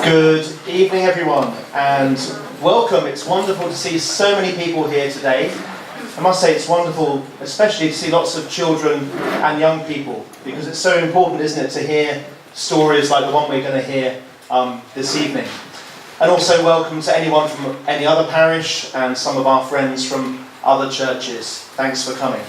Good evening, everyone, and welcome. It's wonderful to see so many people here today. I must say it's wonderful, especially to see lots of children and young people, because it's so important, isn't it, to hear stories like the one we're going to hear this evening. And also welcome to anyone from any other parish and some of our friends from other churches. Thanks for coming.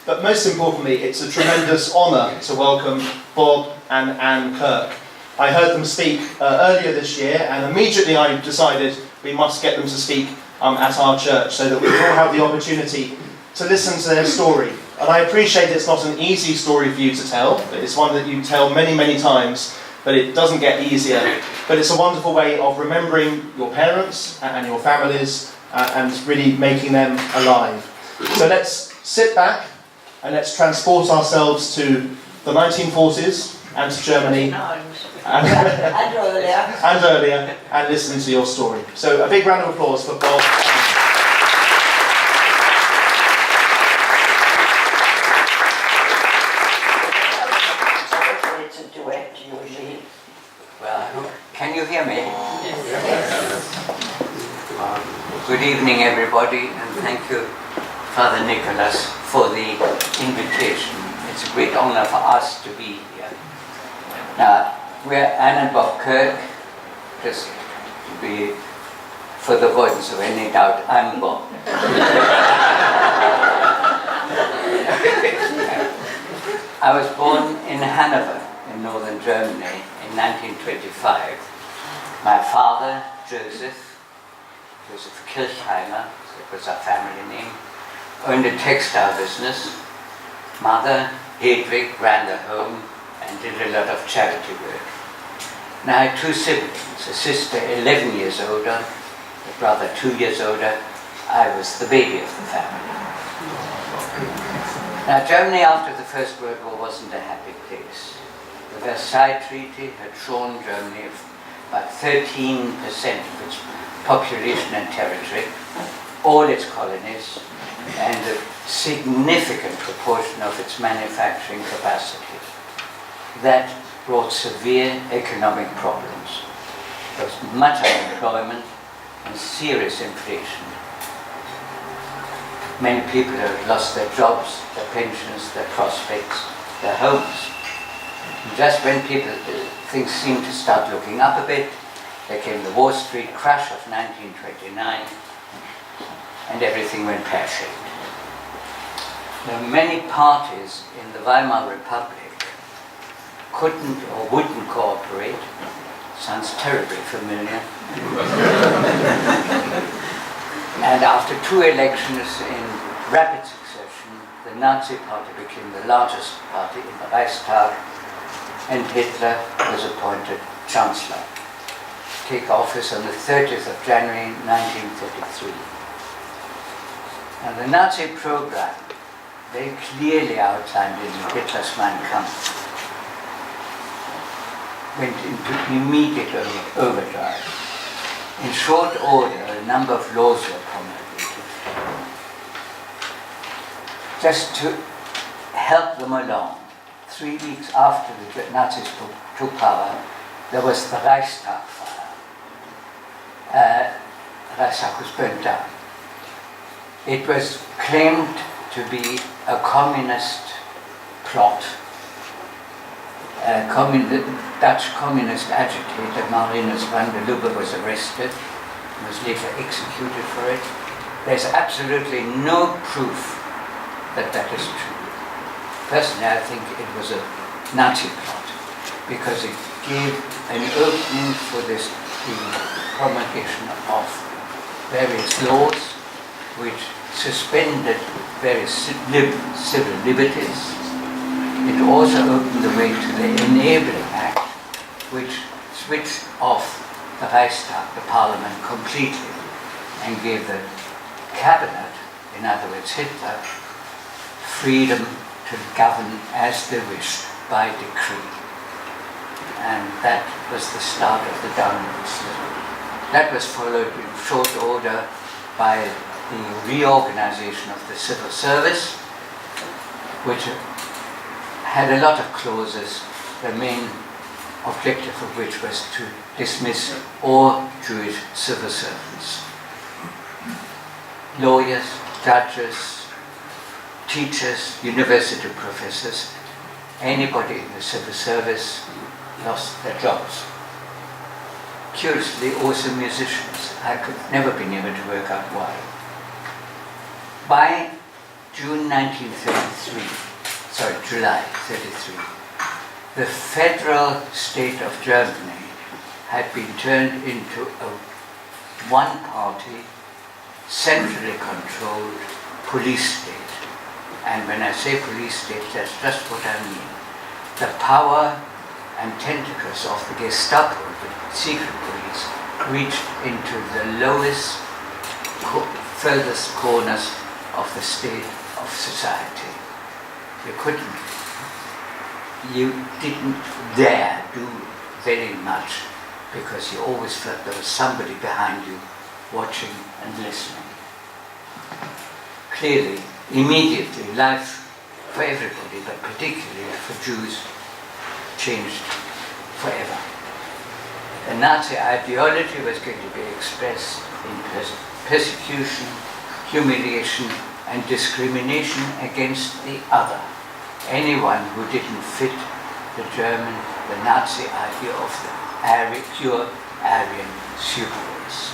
But most importantly, it's a tremendous honour to welcome Bob and Anne Kirk. I heard them speak earlier this year, and immediately I decided we must get them to speak at our church so that we can all have the opportunity to listen to their story. And I appreciate it's not an easy story for you to tell, but it's one that you tell many, many times, but it doesn't get easier. But it's a wonderful way of remembering your parents and your families and really making them alive. So let's sit back and let's transport ourselves to the 1940s and to Germany and earlier and listen to your story. So a big round of applause for Bob. It's a duet usually. Well, can you hear me? Yes. Good evening, everybody, and thank you, Father Nicholas, for the invitation. It's a great honor for us to be here. Now, we're Anne and Bob Kirk, just to be, for the avoidance of any doubt, I'm Bob. I was born in Hanover, in northern Germany, in 1925. My father, Joseph Kirchheimer, that was our family name, owned a textile business. Mother, Hedwig, ran the home and did a lot of charity work. And I had two siblings, a sister 11 years older, a brother 2 years older. I was the baby of the family. Now, Germany after the First World War wasn't a happy place. The Versailles Treaty had shorn Germany of about 13% of its population and territory, all its colonies, and a significant proportion of its manufacturing capacity. That brought severe economic problems. There was much unemployment and serious inflation. Many people have lost their jobs, their pensions, their prospects, their homes. And just when things seemed to start looking up a bit, there came the Wall Street crash of 1929, and everything went pear-shaped. There were many parties in the Weimar Republic couldn't or wouldn't cooperate. Sounds terribly familiar. And after two elections in rapid succession, the Nazi Party became the largest party in the Reichstag, and Hitler was appointed Chancellor. Take office on the 30th of January 1933. And the Nazi program, very clearly outlined in Hitler's Mein Kampf, went into immediate overdrive. In short order, a number of laws were promulgated. Just to help them along, 3 weeks after the Nazis took power, there was the Reichstag fire. Reichstag was burnt down. It was claimed to be a communist plot. The Dutch communist agitator Marinus van der Lubbe was arrested and was later executed for it. There's absolutely no proof that that is true. Personally, I think it was a Nazi plot because it gave an opening for the promulgation of various laws which suspended various civil liberties. It also opened the way to the Enabling Act, which switched off the Reichstag, the parliament, completely, and gave the cabinet, in other words Hitler, freedom to govern as they wished by decree. And that was the start of the downward slope. That was followed in short order by the reorganization of the civil service, which had a lot of clauses, the main objective of which was to dismiss all Jewish civil servants. Lawyers, judges, teachers, university professors, anybody in the civil service lost their jobs. Curiously, also musicians. I could never been able to work out why. By July 33, the federal state of Germany had been turned into a one-party, centrally controlled police state. And when I say police state, that's just what I mean. The power and tentacles of the Gestapo, the secret police, reached into the lowest, furthest corners of the state of society. You didn't dare do very much because you always felt there was somebody behind you watching and listening. Clearly, immediately, life for everybody, but particularly for Jews, changed forever. The Nazi ideology was going to be expressed in persecution, humiliation, and discrimination against the other. Anyone who didn't fit the Nazi idea of the pure Aryan superrace.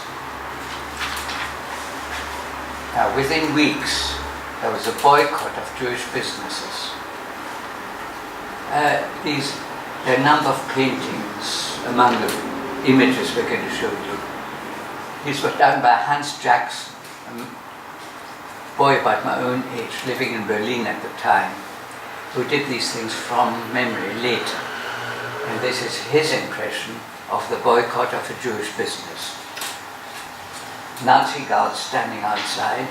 Now, within weeks, there was a boycott of Jewish businesses. There are a number of paintings among the images we're going to show you. These were done by Hans Jacks, a boy about my own age, living in Berlin at the time, who did these things from memory later. And this is his impression of the boycott of a Jewish business. Nazi guards standing outside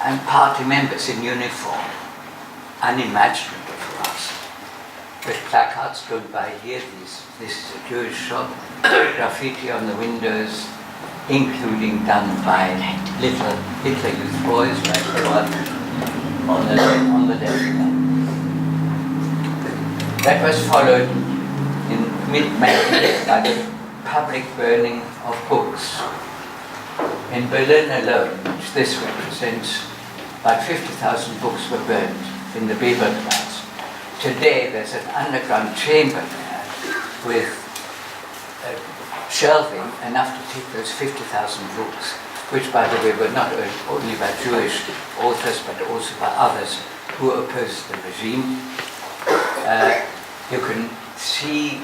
and party members in uniform, unimaginable for us, with placards, don't buy here, this is a Jewish shop, graffiti on the windows, including done by little Hitler Youth boys like the one on the left. That was followed in mid-May by the public burning of books. In Berlin alone, which this represents, about 50,000 books were burned in the Weberplatz. Today there's an underground chamber there with shelving enough to take those 50,000 books, which by the way were not only by Jewish authors but also by others who opposed the regime. You can see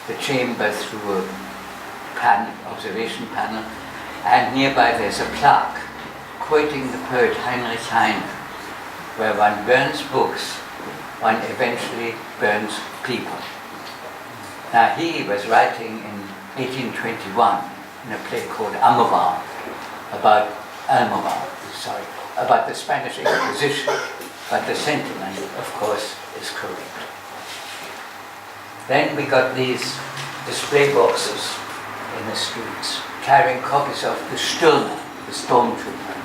the chamber through a observation panel, and nearby there's a plaque quoting the poet Heinrich Heine, where one burns books, one eventually burns people. Now he was writing in 1821 in a play called Almovar, about the Spanish Inquisition, but the sentiment, of course, is correct. Then we got these display boxes in the streets, carrying copies of the Stürmer, the Stormtrooper,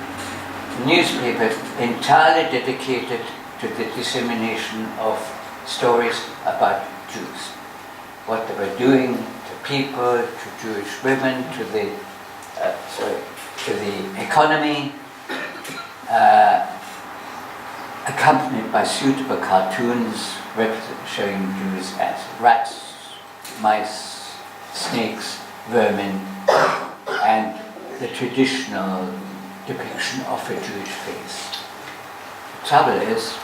a newspaper entirely dedicated to the dissemination of stories about Jews, what they were doing to people, to Jewish women, to the economy, accompanied by suitable cartoons showing Jews as rats, mice, snakes, vermin, and the traditional depiction of a Jewish face. The trouble is,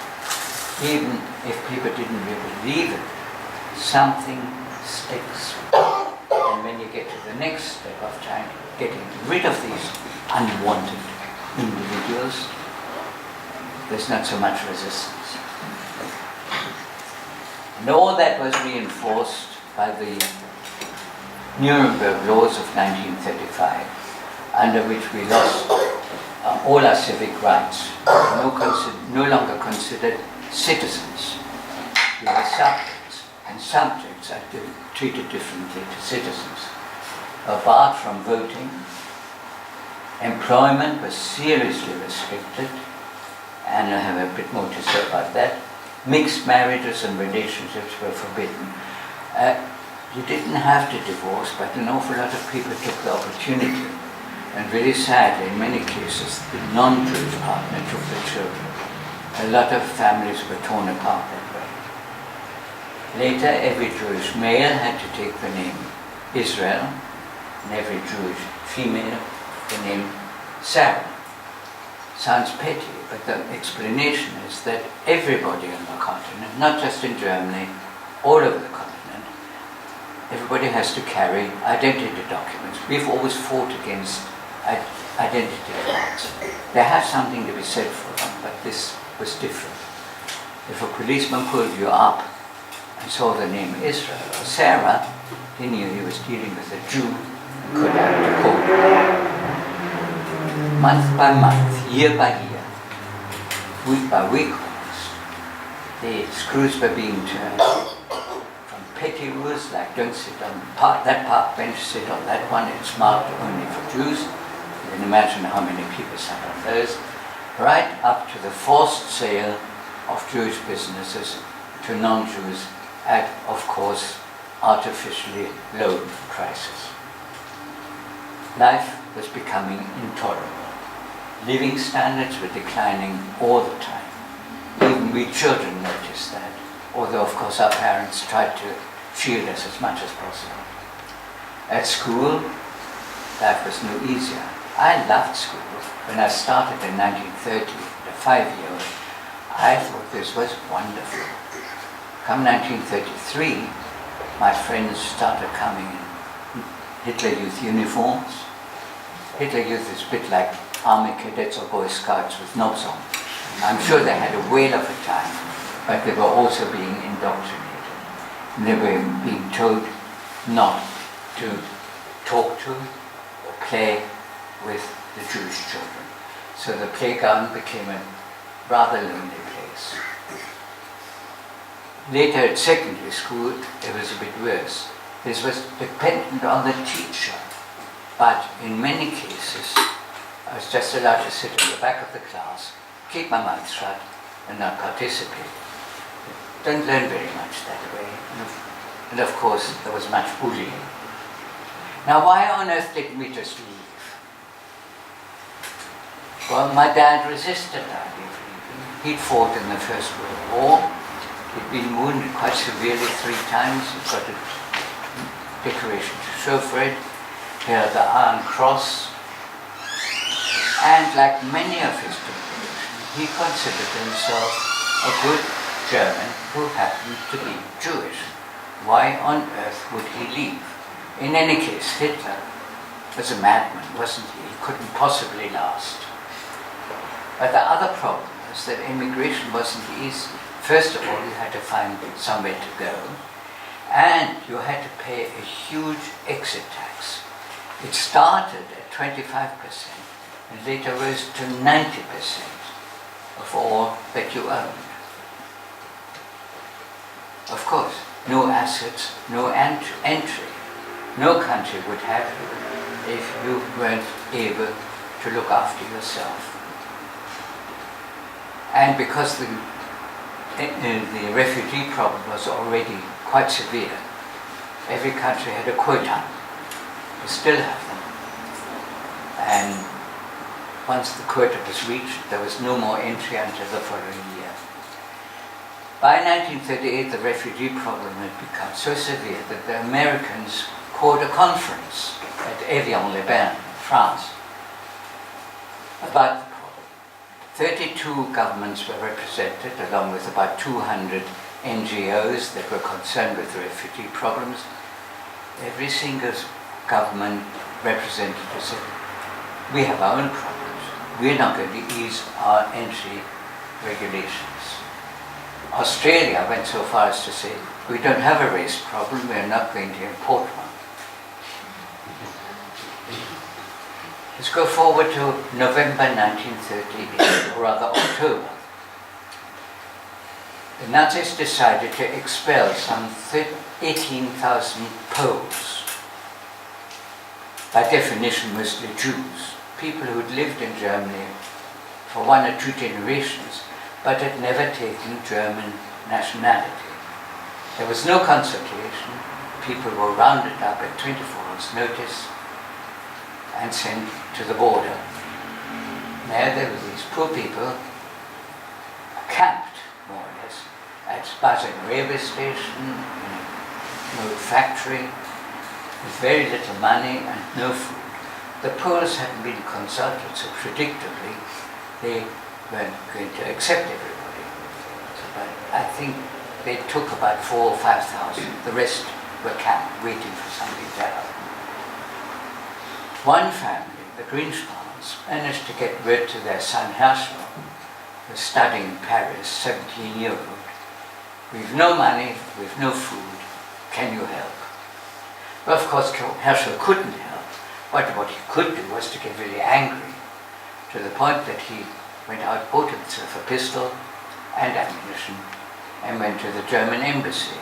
even if people didn't really believe it, something sticks. And when you get to the next step of trying getting rid of these unwanted individuals, there's not so much resistance. And all that was reinforced by the Nuremberg laws of 1935, under which we lost all our civic rights, no longer considered citizens. We were subjects, and subjects are treated differently to citizens. Barred from voting, employment was seriously restricted, and I have a bit more to say about that. Mixed marriages and relationships were forbidden. You didn't have to divorce, but an awful lot of people took the opportunity. And really sadly, in many cases, the non-Jewish partner took the children. A lot of families were torn apart that way. Later, every Jewish male had to take the name Israel, and every Jewish female the name Sarah. Sounds petty, but the explanation is that everybody on the continent, not just in Germany, all over the continent, everybody has to carry identity documents. We've always fought against identity cards. They have something to be said for them, but this was different. If a policeman pulled you up and saw the name Israel or Sarah, he knew he was dealing with a Jew and could have to court. Month by month, year by year, week by week almost, the screws were being turned from petty rules like don't sit on that park bench, sit on that one, it's marked only for Jews. You can imagine how many people sat on those, right up to the forced sale of Jewish businesses to non-Jews at, of course, artificially low prices. Life was becoming intolerable. Living standards were declining all the time. Even we children noticed that, although of course our parents tried to shield us as much as possible. At school, life was no easier. I loved school. When I started in 1930, at a 5-year-old, I thought this was wonderful. Come 1933, my friends started coming in Hitler Youth uniforms. Hitler Youth is a bit like Army cadets or Boy Scouts with knobs on. I'm sure they had a whale of a time, but they were also being indoctrinated. And they were being told not to talk to or play with the Jewish children. So the playground became a rather lonely place. Later at secondary school, it was a bit worse. This was dependent on the teacher, but in many cases, I was just allowed to sit in the back of the class, keep my mouth shut, and not participate. Don't learn very much that way. And of course, there was much bullying. Now, why on earth didn't we just leave? Well, my dad resisted that. He'd fought in the First World War. He'd been wounded quite severely 3 times. He got a decoration to show for it. He had the Iron Cross. And like many of his generation, he considered himself a good German who happened to be Jewish. Why on earth would he leave? In any case, Hitler was a madman, wasn't he? He couldn't possibly last. But the other problem was that immigration wasn't easy. First of all, you had to find somewhere to go, and you had to pay a huge exit tax. It started at 25%. And later rose to 90% of all that you owned. Of course, no assets, no entry. No country would have you if you weren't able to look after yourself. And because the refugee problem was already quite severe, every country had a quota. We still have them. And once the quota was reached, there was no more entry until the following year. By 1938, the refugee problem had become so severe that the Americans called a conference at Evian-les-Bains, France, about the problem. 32 governments were represented, along with about 200 NGOs that were concerned with the refugee problems. Every single government representative said, we have our own problems. We're not going to ease our entry regulations. Australia went so far as to say, we don't have a race problem, we're not going to import one. Let's go forward to November 1938, or rather October. The Nazis decided to expel some 18,000 Poles, by definition mostly Jews, people who had lived in Germany for 1 or 2 generations, but had never taken German nationality. There was no consultation. People were rounded up at 24 hours notice and sent to the border. There were these poor people camped, more or less, at buzzing railway station, in an old factory, with very little money and no food. The Poles hadn't been consulted, so predictably they weren't going to accept everybody. But I think they took about 4,000 or 5,000. The rest were camped, waiting for something to happen. One family, the Greenspans, managed to get word to their son Herschel, who was studying in Paris, 17-year-old. We've no money, we've no food, can you help? Well, of course, Herschel couldn't help. But what he could do was to get really angry, to the point that he went out, bought himself a pistol and ammunition, and went to the German embassy,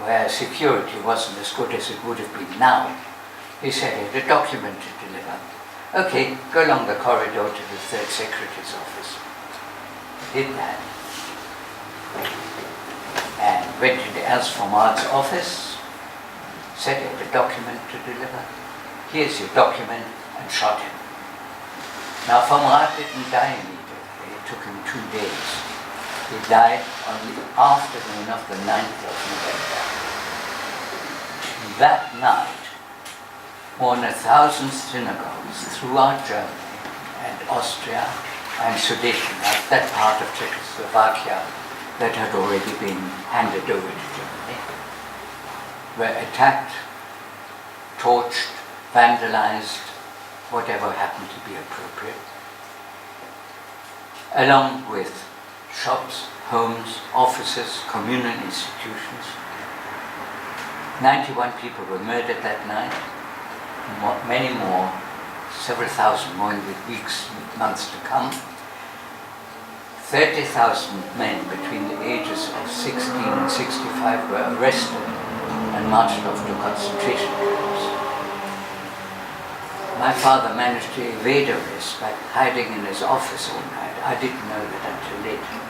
where security wasn't as good as it would have been now. He said he had a document to deliver. Okay, go along the corridor to the Third Secretary's office. Did that. And went into Ernst von Maat's office, said he had a document to deliver. Here's your document, and shot him. Now, von Maat didn't die immediately. It took him 2 days. He died on the afternoon of the 9th of November. That night, more than 1,000 synagogues throughout Germany and Austria and Sudetenland, that part of Czechoslovakia that had already been handed over to Germany, were attacked, torched, vandalized, whatever happened to be appropriate, along with shops, homes, offices, communal institutions. 91 people were murdered that night, and many more, several thousand more in the weeks, months to come. 30,000 men between the ages of 16 and 65 were arrested and marched off to concentration camps. My father managed to evade arrest by hiding in his office all night. I didn't know that until later.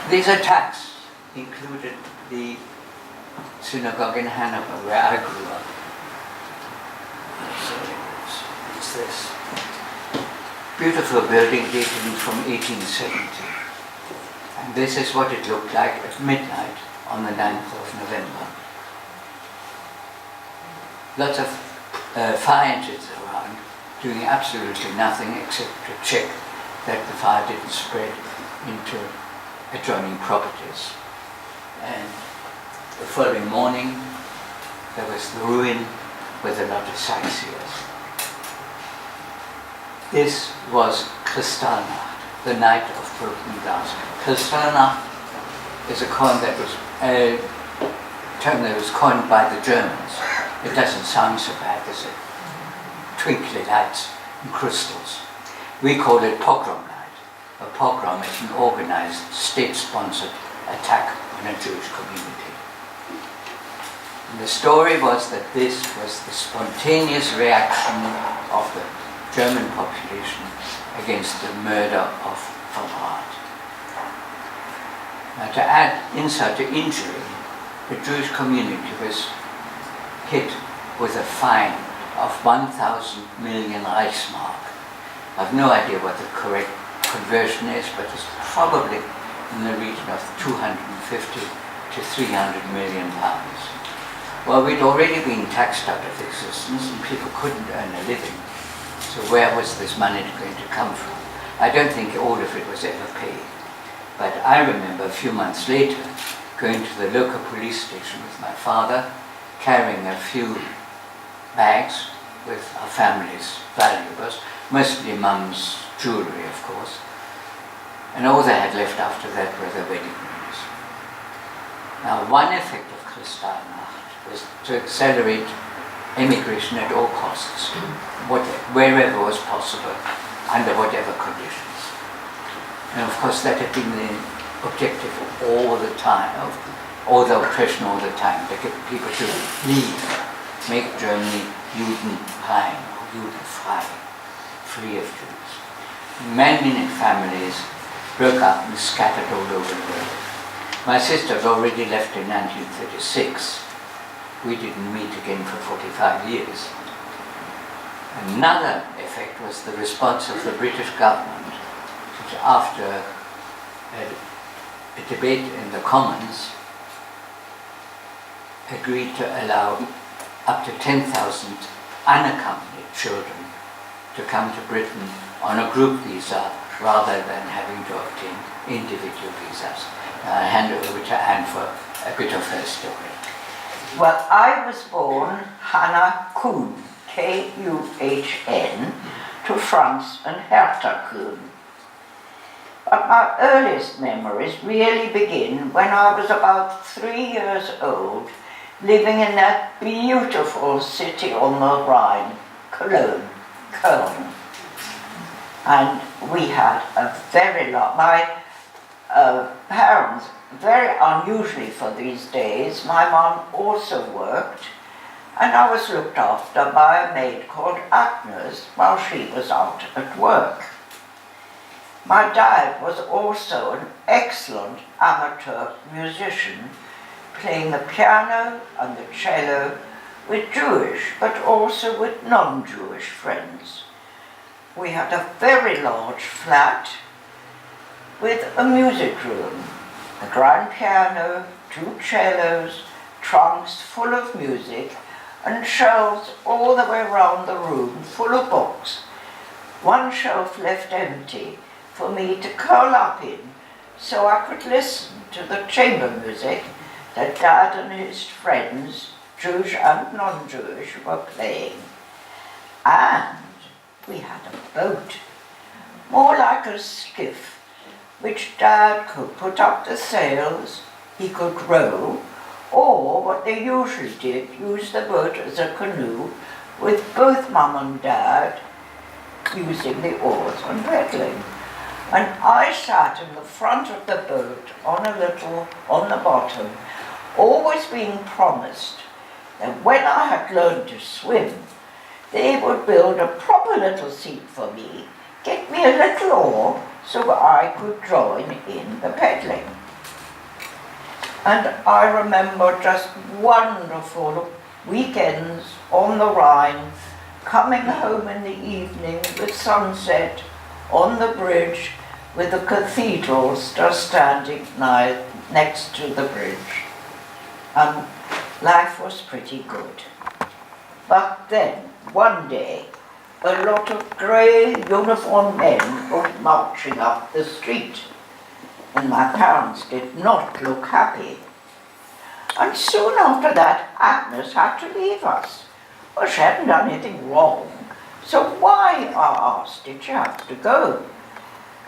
These attacks included the synagogue in Hanover, where I grew up. So it's this beautiful building dating from 1870. And this is what it looked like at midnight on the 9th of November. Lots of fire engines around, doing absolutely nothing except to check that the fire didn't spread into adjoining properties. And the following morning, there was the ruin with a lot of sightseers. This was Kristallnacht, the night of broken glass. Kristallnacht is a coin that was a term that was coined by the Germans. It doesn't sound so bad, does it? Twinkly lights and crystals. We call it pogrom night. A pogrom is an organized, state-sponsored attack on a Jewish community. And the story was that this was the spontaneous reaction of the German population against the murder of von Maat. Now, to add insult to injury, the Jewish community was hit with a fine of 1,000 million Reichsmark. I have no idea what the correct conversion is, but it's probably in the region of 250 to 300 million pounds. Well, we'd already been taxed out of existence and people couldn't earn a living. So where was this money going to come from? I don't think all of it was ever paid. But I remember a few months later going to the local police station with my father, carrying a few bags with our family's valuables, mostly mum's jewellery, of course. And all they had left after that were the wedding rings. Now, one effect of Kristallnacht was to accelerate immigration at all costs, wherever was possible, under whatever conditions. And of course that had been the objective all the time, of all the oppression all the time, to get people to leave, make Germany Judenrein, or Judenfrei, free of Jews. Many families broke up and scattered all over the world. My sister had already left in 1936. We didn't meet again for 45 years. Another effect was the response of the British government, which after a debate in the Commons agreed to allow up to 10,000 unaccompanied children to come to Britain on a group visa rather than having to obtain individual visas. I hand over to Anne for a bit of her story. Well, I was born Hannah Kuhn, K-U-H-N, to Franz and Hertha Kuhn. But my earliest memories really begin when I was about 3 years old, living in that beautiful city on the Rhine, Cologne. And we had a very lot, my parents, very unusually for these days, my mum also worked, and I was looked after by a maid called Agnes while she was out at work. My dad was also an excellent amateur musician, playing the piano and the cello with Jewish but also with non-Jewish friends. We had a very large flat with a music room, a grand piano, 2 cellos, trunks full of music, and shelves all the way around the room full of books. One shelf left empty for me to curl up in so I could listen to the chamber music that Dad and his friends, Jewish and non-Jewish, were playing. And we had a boat, more like a skiff, which Dad could put up the sails, he could row, or what they usually did, use the boat as a canoe with both Mum and Dad using the oars and paddling. And I sat in the front of the boat on the bottom, always being promised that when I had learned to swim, they would build a proper little seat for me, get me a little oar so I could join in the paddling. And I remember just wonderful weekends on the Rhine, coming home in the evening with sunset on the bridge with the cathedrals just standing next to the bridge. And life was pretty good. But then, one day, a lot of grey uniformed men were marching up the street, and my parents did not look happy. And soon after that, Agnes had to leave us. Well, she hadn't done anything wrong, so why, I asked, did she have to go?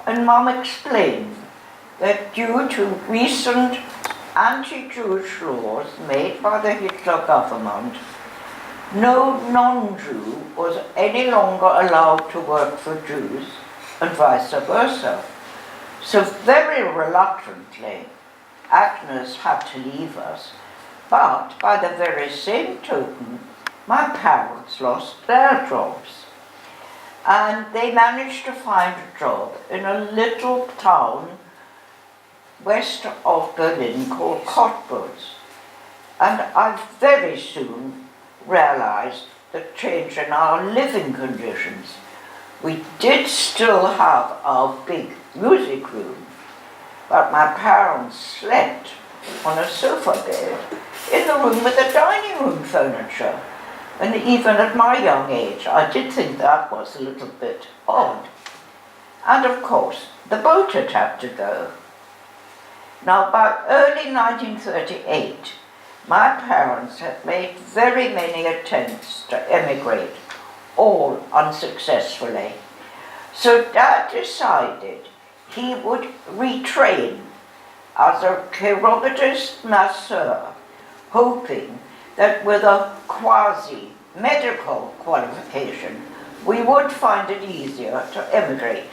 And Mum explained that due to recent anti-Jewish laws made by the Hitler government, no non-Jew was any longer allowed to work for Jews, and vice versa. So very reluctantly, Agnes had to leave us. But by the very same token, my parents lost their jobs. And they managed to find a job in a little town west of Berlin called Cottbus. And I very soon realized the change in our living conditions. We did still have our big music room, but my parents slept on a sofa bed in the room with the dining room furniture. And even at my young age, I did think that was a little bit odd. And of course, the boat had to go. Now, by early 1938, my parents had made very many attempts to emigrate, all unsuccessfully. So Dad decided he would retrain as a chiropodist masseur, hoping that with a quasi-medical qualification, we would find it easier to emigrate.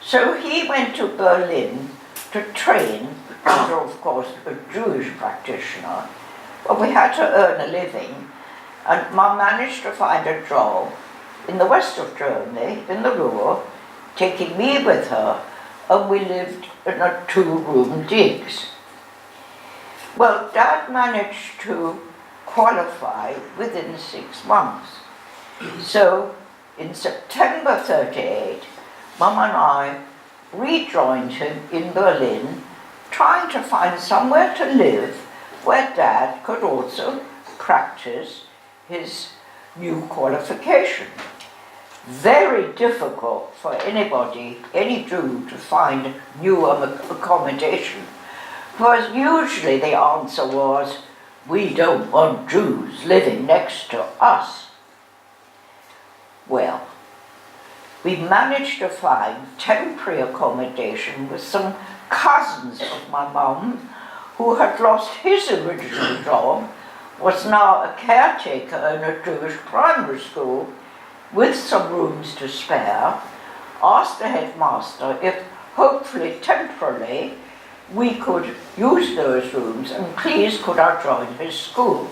So he went to Berlin to train under, of course, a Jewish practitioner. But we had to earn a living, and Mum managed to find a job in the west of Germany, in the Ruhr, taking me with her, and we lived in a 2-room digs. Well, Dad managed to qualify within 6 months. So in September 38, Mum and I rejoined him in Berlin, trying to find somewhere to live where Dad could also practice his new qualification. Very difficult for anybody, any Jew, to find new accommodation, because usually the answer was, we don't want Jews living next to us. Well, we managed to find temporary accommodation with some cousins of my mum, who had lost his original job, was now a caretaker in a Jewish primary school with some rooms to spare, asked the headmaster if, hopefully temporarily, we could use those rooms, and please could I join his school?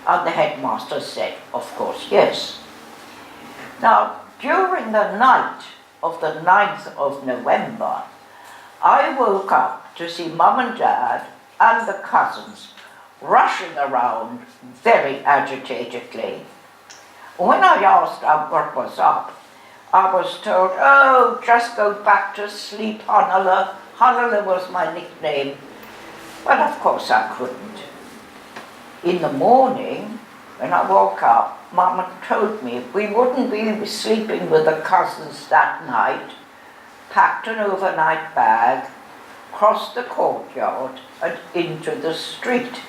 And the headmaster said, of course, yes. Now, during the night of the 9th of November, I woke up to see Mum and Dad and the cousins rushing around very agitatedly. When I asked what was up, I was told, oh, just go back to sleep, Hannele. Hannele was my nickname. But of course I couldn't. In the morning, when I woke up, Mum told me we wouldn't be sleeping with the cousins that night, packed an overnight bag, crossed the courtyard and into the street.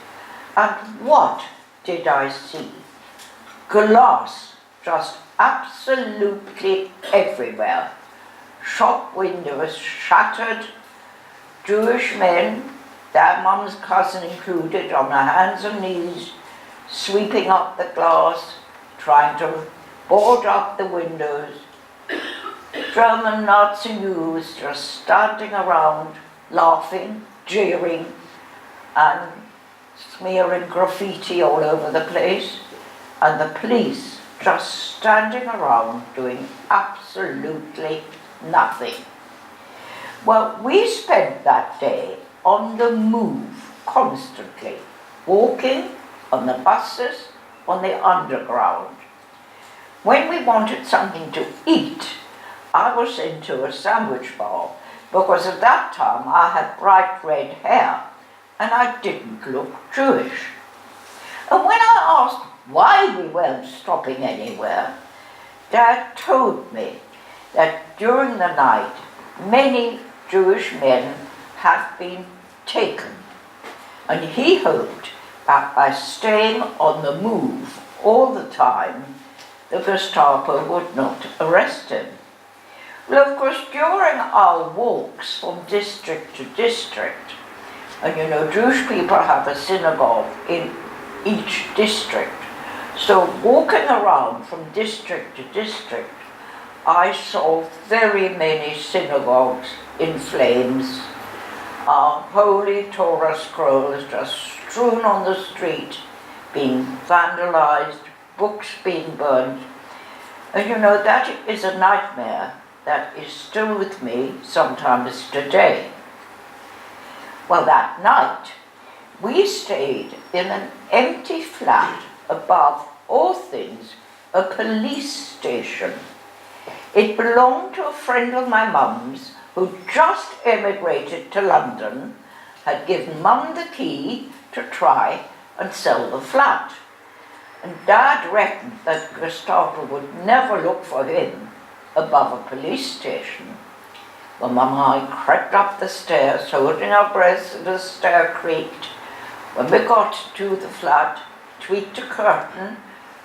And what did I see? Glass just absolutely everywhere. Shop windows shattered, Jewish men, their mum's cousin included, on their hands and knees, sweeping up the glass, trying to board up the windows. German Nazi Jews just standing around, laughing, jeering, and smearing graffiti all over the place, and the police just standing around doing absolutely nothing. Well, we spent that day on the move constantly, walking, on the buses, on the underground. When we wanted something to eat, I was sent to a sandwich bar, because at that time I had bright red hair and I didn't look Jewish. And when I asked why we weren't stopping anywhere, Dad told me that during the night many Jewish men had been taken, and he hoped that by staying on the move all the time, the Gestapo would not arrest him. Well, of course, during our walks from district to district, and you know, Jewish people have a synagogue in each district, so walking around from district to district, I saw very many synagogues in flames, holy Torah scrolls just strewn on the street, being vandalized, books being burned. And you know, that is a nightmare that is still with me sometimes today. Well, that night, we stayed in an empty flat above all things, a police station. It belonged to a friend of my mum's who just emigrated to London, had given Mum the key to try and sell the flat. And Dad reckoned that Gestapo would never look for him above a police station. Well, Mum and I crept up the stairs, holding our breaths as the stair creaked. When we got to the flat, tweaked a curtain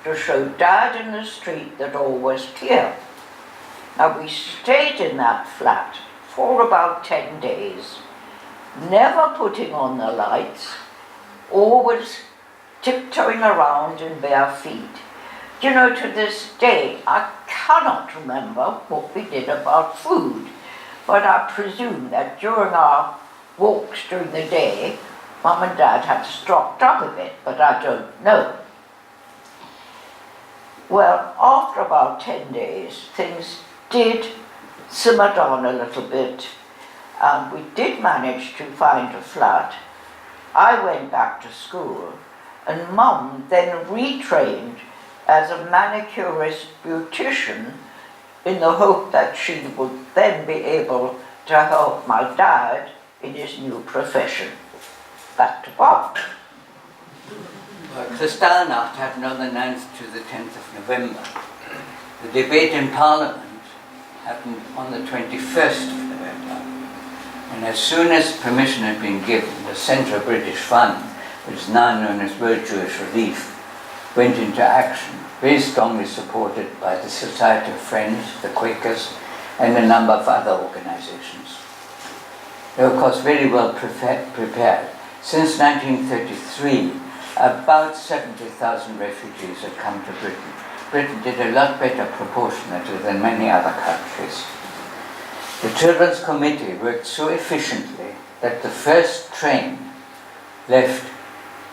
to show Dad in the street that all was clear. Now, we stayed in that flat for about 10 days, never putting on the lights, always tiptoeing around in bare feet. You know, to this day, I cannot remember what we did about food, but I presume that during our walks during the day, Mum and Dad had stocked up a bit, but I don't know. Well, after about 10 days, things did simmer down a little bit, and we did manage to find a flat. I went back to school, and Mum then retrained as a manicurist beautician in the hope that she would then be able to help my dad in his new profession. Back to Bob. Well, Kristallnacht happened on the 9th to the 10th of November. The debate in Parliament happened on the 21st of November. And as soon as permission had been given, the Central British Fund, which is now known as World Jewish Relief, went into action, very strongly supported by the Society of Friends, the Quakers, and a number of other organizations. They were, of course, very well prepared. Since 1933, about 70,000 refugees had come to Britain. Britain did a lot better proportionately than many other countries. The Children's Committee worked so efficiently that the first train left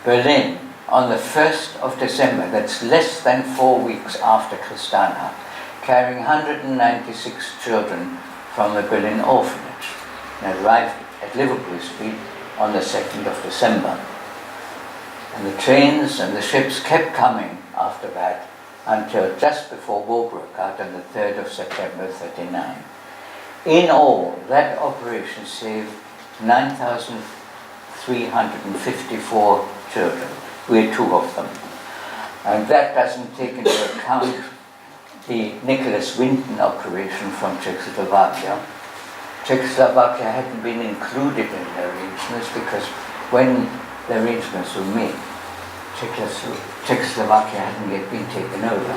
Berlin on the 1st of December, that's less than 4 weeks after Kristallnacht, carrying 196 children from the Berlin orphanage, and arrived at Liverpool Street on the 2nd of December. And the trains and the ships kept coming after that until just before war broke out on the 3rd of September 1939. In all, that operation saved 9,354 children. We're 2 of them. And that doesn't take into account the Nicholas Winton operation from Czechoslovakia. Czechoslovakia hadn't been included in the arrangements because when the arrangements were made, Czechoslovakia hadn't yet been taken over.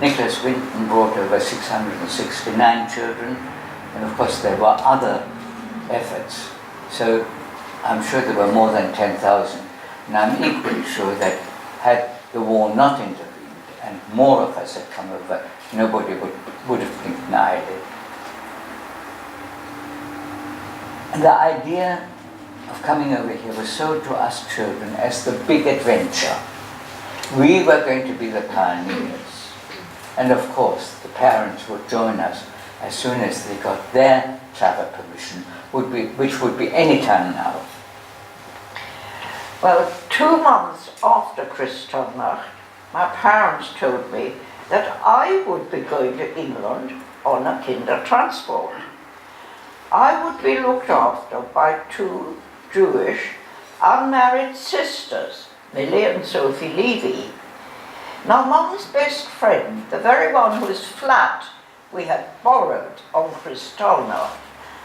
Nicholas Winton brought over 669 children, and of course there were other efforts. So I'm sure there were more than 10,000. And I'm equally sure that had the war not intervened and more of us had come over, nobody would have blinked an eyelid. And the idea of coming over here was sold to us children as the big adventure. We were going to be the pioneers. And of course, the parents would join us as soon as they got their travel permission, which would be any time now. Well, 2 months after Kristallnacht, my parents told me that I would be going to England on a Kindertransport. I would be looked after by 2 Jewish unmarried sisters, Millie and Sophie Levy. Now, Mum's best friend, the very one whose flat we had borrowed on Kristallnacht,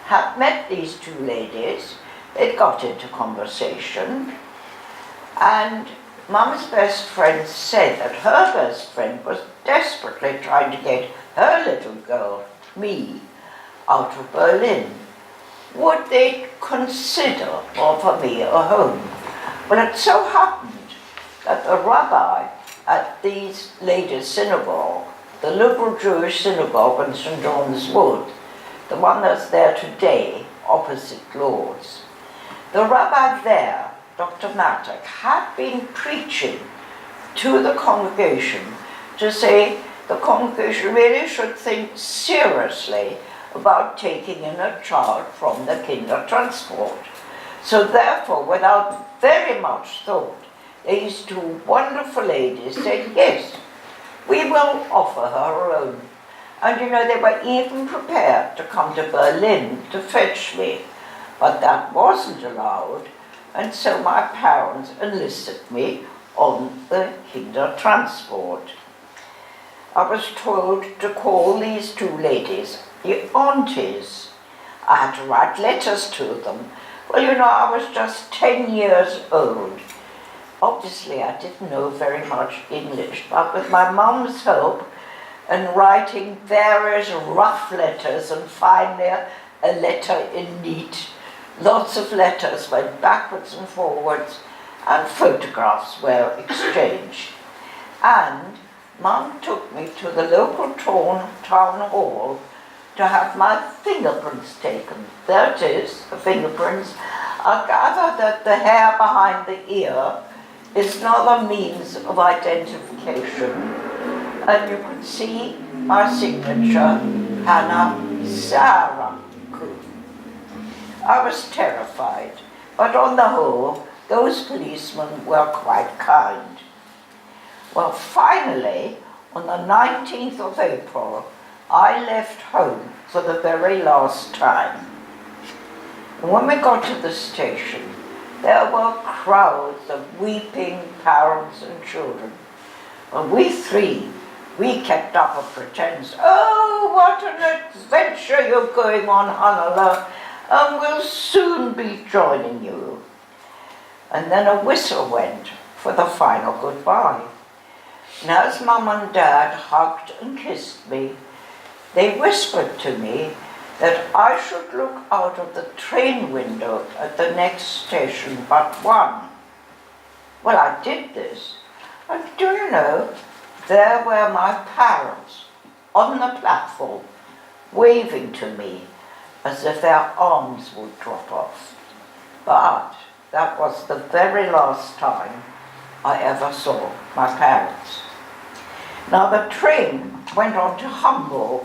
had met these 2 ladies. They'd got into conversation, and Mum's best friend said that her best friend was desperately trying to get her little girl, me, out of Berlin. Would they consider offering me a home? Well, it so happened that the rabbi at these ladies' synagogue, the liberal Jewish synagogue in St. John's Wood, the one that's there today, opposite Lord's, the rabbi there, Dr. Mattock, had been preaching to the congregation to say the congregation really should think seriously about taking in a child from the Kindertransport. So therefore, without very much thought, these 2 wonderful ladies said, yes, we will offer her a home. And you know, they were even prepared to come to Berlin to fetch me. But that wasn't allowed, and so my parents enlisted me on the Kindertransport. I was told to call these 2 ladies the aunties. I had to write letters to them. Well, you know, I was just 10 years old. Obviously, I didn't know very much English, but with my mum's help and writing various rough letters and finally a letter in neat, lots of letters went backwards and forwards and photographs were exchanged. And Mum took me to the local town hall to have my fingerprints taken. There it is, the fingerprints. I gather that the hair behind the ear is another means of identification. And you can see my signature, Hannah Sarah. I was terrified, but on the whole, those policemen were quite kind. Well, finally, on the 19th of April, I left home for the very last time. And when we got to the station, there were crowds of weeping parents and children. And we three, we kept up a pretense. Oh, what an adventure you're going on, Hannah, and we'll soon be joining you. And then a whistle went for the final goodbye. And as Mum and Dad hugged and kissed me, they whispered to me that I should look out of the train window at the next station but one. Well, I did this, and do you know, there were my parents on the platform waving to me as if their arms would drop off. But that was the very last time I ever saw my parents. Now the train went on to Hamburg,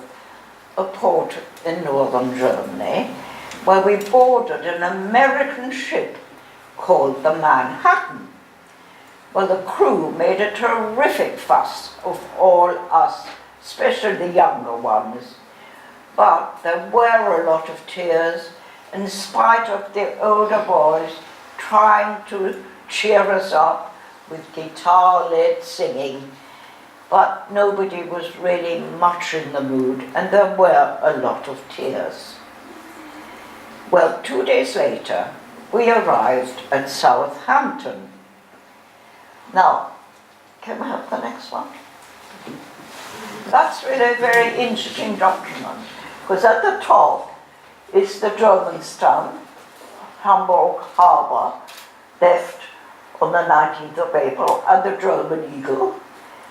a port in northern Germany, where we boarded an American ship called the Manhattan. Well, the crew made a terrific fuss of all us, especially the younger ones. But there were a lot of tears, in spite of the older boys trying to cheer us up with guitar-led singing. But nobody was really much in the mood, and there were a lot of tears. Well, 2 days later, we arrived at Southampton. Now, can we have the next one? That's really a very interesting document, because at the top is the German stamp, Hamburg Harbour, left on the 19th of April, and the German eagle.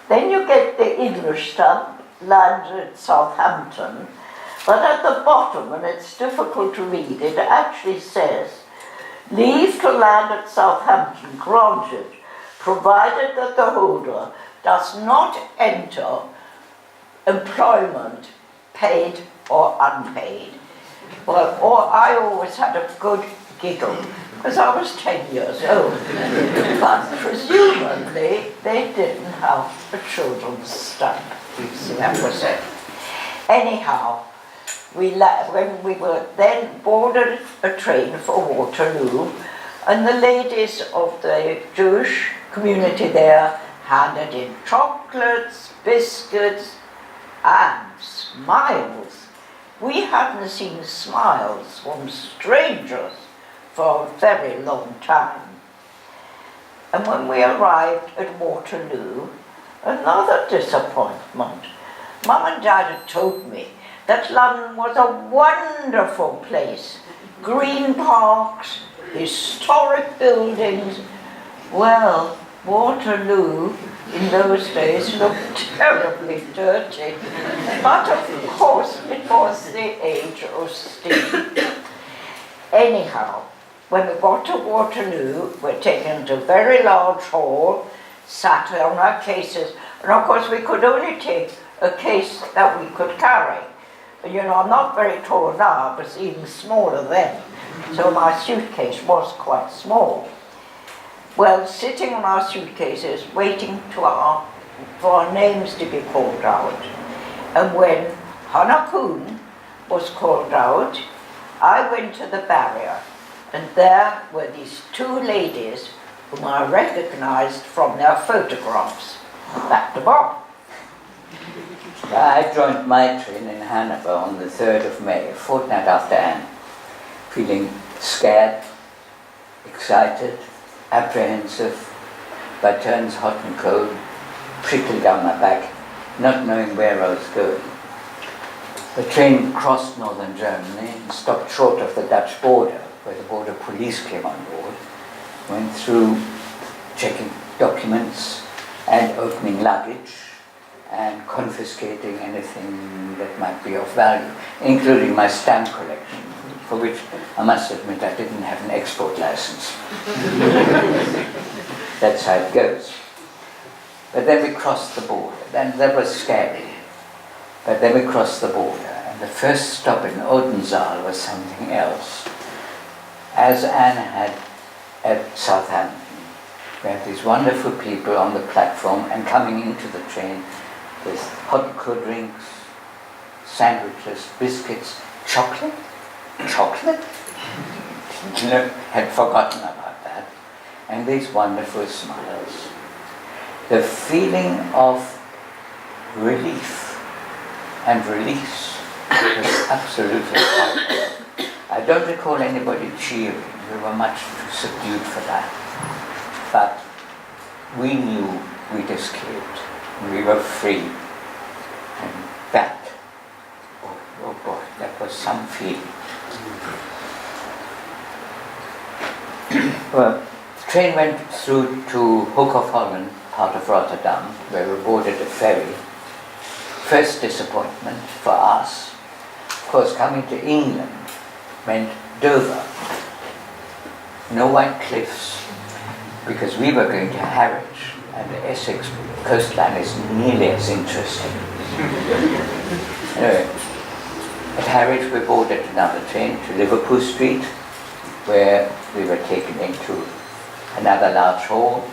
Then you get the English stamp, landed at Southampton, but at the bottom, and it's difficult to read, it actually says, leave to land at Southampton granted, provided that the holder does not enter employment, paid or unpaid. Well, I always had a good giggle, because I was 10 years old. But presumably they didn't have a children's stamp. You see, that was it. Anyhow, when we were then boarded a train for Waterloo, and the ladies of the Jewish community there handed in chocolates, biscuits, and smiles. We hadn't seen smiles from strangers for a very long time. And when we arrived at Waterloo, another disappointment. Mum and Dad had told me that London was a wonderful place. Green parks, historic buildings. Well, Waterloo in those days looked terribly dirty. But of course it was the age of steam. Anyhow, when we got to Waterloo, we were taken to a very large hall, sat on our cases, and of course we could only take a case that we could carry. And you know, I'm not very tall now, I was even smaller then, so my suitcase was quite small. Well, sitting on our suitcases, waiting for our names to be called out, and when Hannah Kuhn was called out, I went to the barrier, and there were these two ladies whom I recognized from their photographs. Back to Bob. I joined my train in Hanover on the 3rd of May, a fortnight after Anne, feeling scared, excited, apprehensive, by turns hot and cold, prickly down my back, not knowing where I was going. The train crossed northern Germany and stopped short of the Dutch border, where the border police came on board, went through checking documents and opening luggage and confiscating anything that might be of value, including my stamp collection, for which I must admit I didn't have an export license. That's how it goes. But then we crossed the border. Then that was scary. But then we crossed the border, and the first stop in Odenzaal was something else. As Anne had at Southampton. We had these wonderful people on the platform and coming into the train with hot cold drinks, sandwiches, biscuits, chocolate, had forgotten about that, and these wonderful smiles. The feeling of relief and release was absolutely powerful. I don't recall anybody cheering. We were much too subdued for that. But we knew we'd escaped. We were free. And that, oh boy, that was some feeling. Well, the train went through to Hook of Holland, part of Rotterdam, where we boarded a ferry. First disappointment for us, of course, coming to England meant Dover. No white cliffs, because we were going to Harwich, and the Essex coastline is nearly as interesting. Anyway, at Harwich we boarded another train to Liverpool Street, where we were taken into another large hall.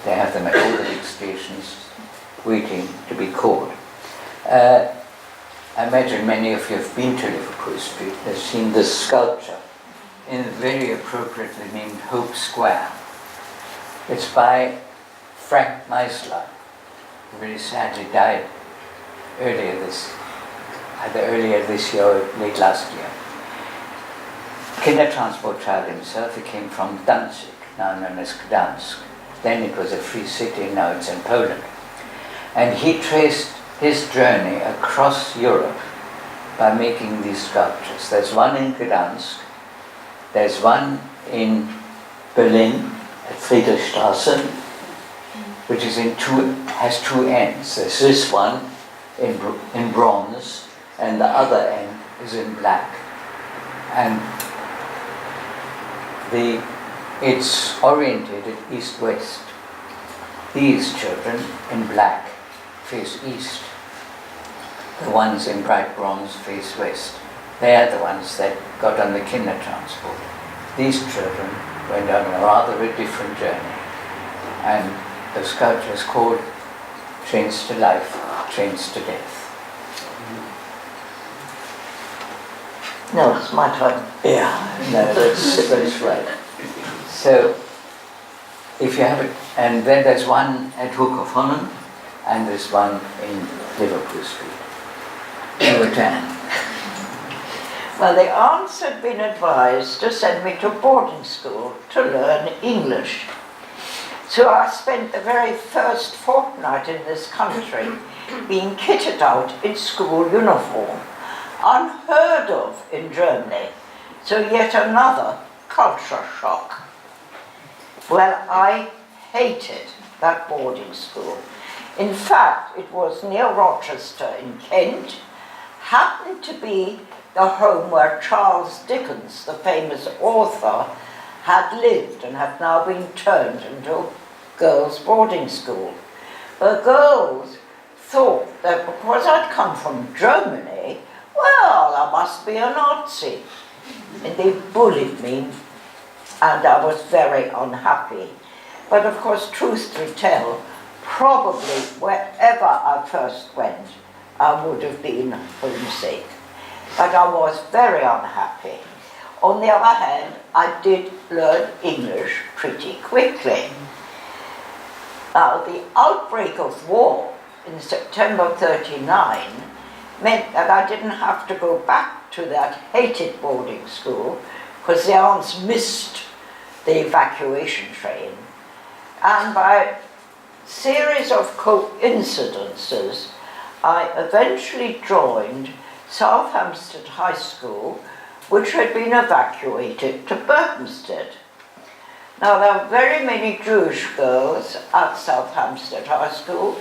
They have them at all the big stations, waiting to be called. I imagine many of you have been to Liverpool Street. They've seen this sculpture in very appropriately named Hope Square. It's by Frank Meisler, who very sadly died either earlier this year or late last year. Kindertransport child himself, he came from Danzig, now known as Gdansk. Then it was a free city, now it's in Poland. And he traced his journey across Europe by making these sculptures. There's one in Gdansk, there's one in Berlin at Friedrichstraße, which is has two ends. There's this one in bronze, and the other end is in black. And it's orientated east-west. These children in black face east. The ones in bright bronze face west. They are the ones that got on the Kindertransport. These children went on a rather different journey. And the sculpture is called Trains to Life, Trains to Death. No, it's my turn. Yeah, no, that's right. So, if you have it, and then there's one at Hook of Holland, and there's one in Liverpool Street. Over to Anne. Well, the aunts had been advised to send me to boarding school to learn English. So I spent the very first fortnight in this country being kitted out in school uniform, unheard of in Germany. So yet another culture shock. Well, I hated that boarding school. In fact, it was near Rochester in Kent, happened to be the home where Charles Dickens, the famous author, had lived and had now been turned into a girls' boarding school. The girls thought that because I'd come from Germany, well, I must be a Nazi. And they bullied me, and I was very unhappy. But of course, truth to tell, probably wherever I first went, I would have been homesick. But I was very unhappy. On the other hand, I did learn English pretty quickly. Now, the outbreak of war in September '39 meant that I didn't have to go back to that hated boarding school because the aunts missed the evacuation train. And by a series of coincidences, I eventually joined South Hampstead High School, which had been evacuated to Berkhamsted. Now, there are very many Jewish girls at South Hampstead High School,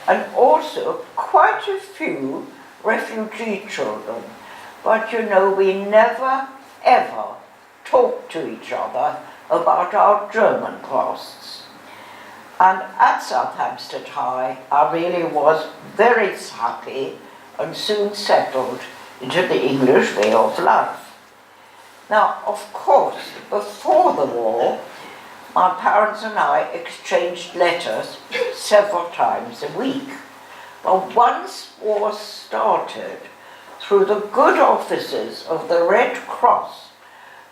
and also quite a few refugee children. But you know, we never, ever talked to each other about our German pasts. And at South Hampstead High, I really was very happy and soon settled into the English way of life. Now, of course, before the war, my parents and I exchanged letters several times a week. But once war started, through the good offices of the Red Cross,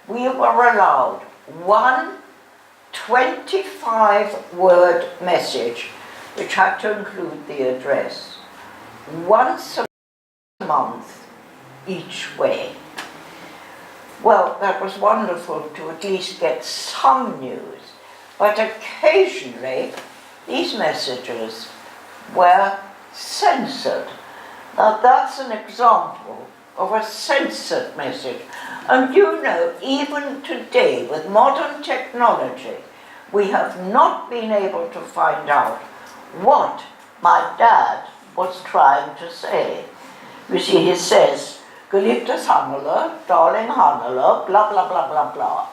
we were allowed one 25-word message, which had to include the address, once a month each way. Well, that was wonderful to at least get some news, but occasionally these messages were censored. Now that's an example of a censored message. And you know, even today, with modern technology, we have not been able to find out what my dad was trying to say. You see, he says, "Geliebtes Hannele, darling Hannele, blah, blah, blah, blah, blah."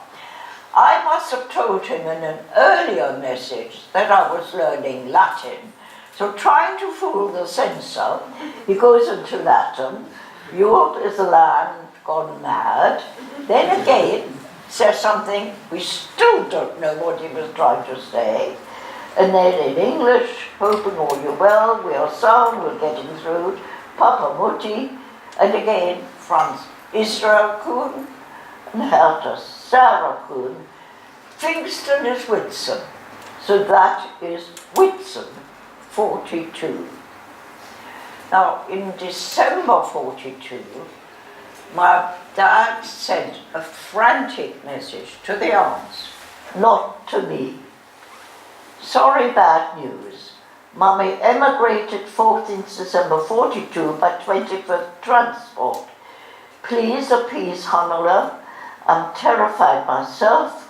I must have told him in an earlier message that I was learning Latin. So trying to fool the censor, he goes into Latin, "Europe is a land gone mad." Then again, says something, we still don't know what he was trying to say. And then in English, "Hoping all you well, we are sound, we're getting through, Papa Mutti." And again, Franz Israel Kuhn, and Hertha Sarah Kuhn. Pfingsten is Whitsun, so that is Whitsun 42. Now, in December 42, my dad sent a frantic message to the aunts, not to me. "Sorry, bad news. Mummy emigrated 14th December 42 by 25th transport. Please appease Hannele. I'm terrified myself,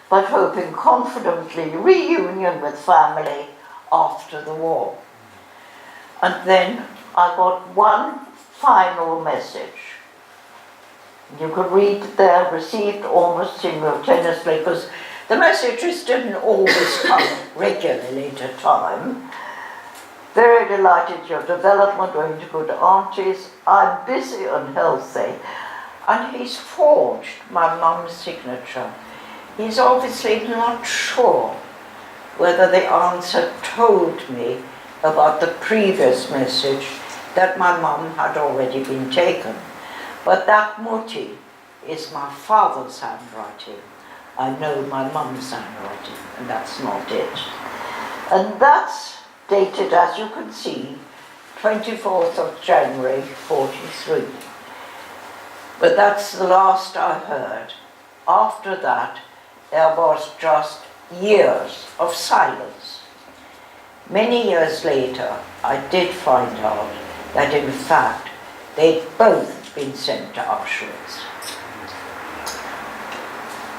but hoping confidently reunion with family after the war." And then I got one final message. You could read it there, received almost simultaneously, because the messages didn't always come regularly at a time. "Very delighted your development, going to good aunties. I'm busy and healthy." And he's forged my mum's signature. He's obviously not sure whether the aunts had told me about the previous message that my mum had already been taken. But that Mutti is my father's handwriting. I know my mum's handwriting, and that's not it. And that's dated, as you can see, 24th of January 43. But that's the last I heard. After that, there was just years of silence. Many years later, I did find out that in fact, they'd both been sent to Auschwitz.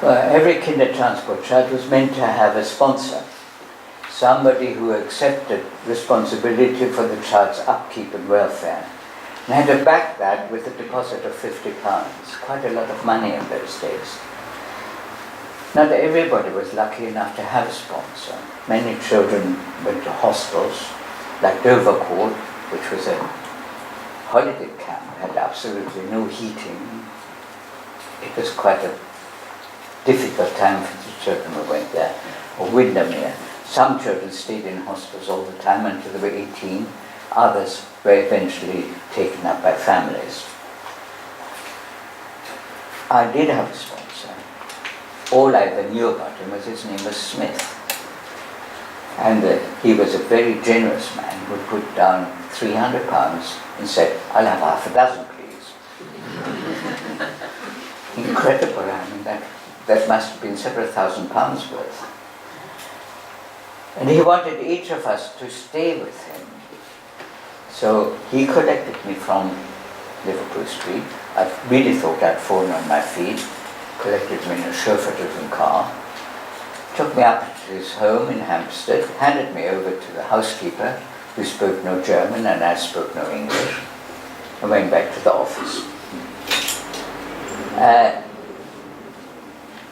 Well, every Kindertransport child was meant to have a sponsor, somebody who accepted responsibility for the child's upkeep and welfare, and had to back that with a deposit of £50, quite a lot of money in those days. Not everybody was lucky enough to have a sponsor. Many children went to hostels, like Dovercourt, which was a holiday camp, had absolutely no heating. It was quite a difficult time for the children who went there. Or Windermere. Some children stayed in hostels all the time until they were 18. Others were eventually taken up by families. I did have a sponsor. All I ever knew about him was his name was Smith. And he was a very generous man who put down £300 and said, "I'll have half a dozen, please." Incredible, I mean, that must have been several £1,000s worth. And he wanted each of us to stay with him. So he collected me from Liverpool Street. I really thought I'd fallen on my feet. Collected me in a chauffeur-driven car. Took me up to his home in Hampstead, handed me over to the housekeeper, who spoke no German and I spoke no English, and went back to the office.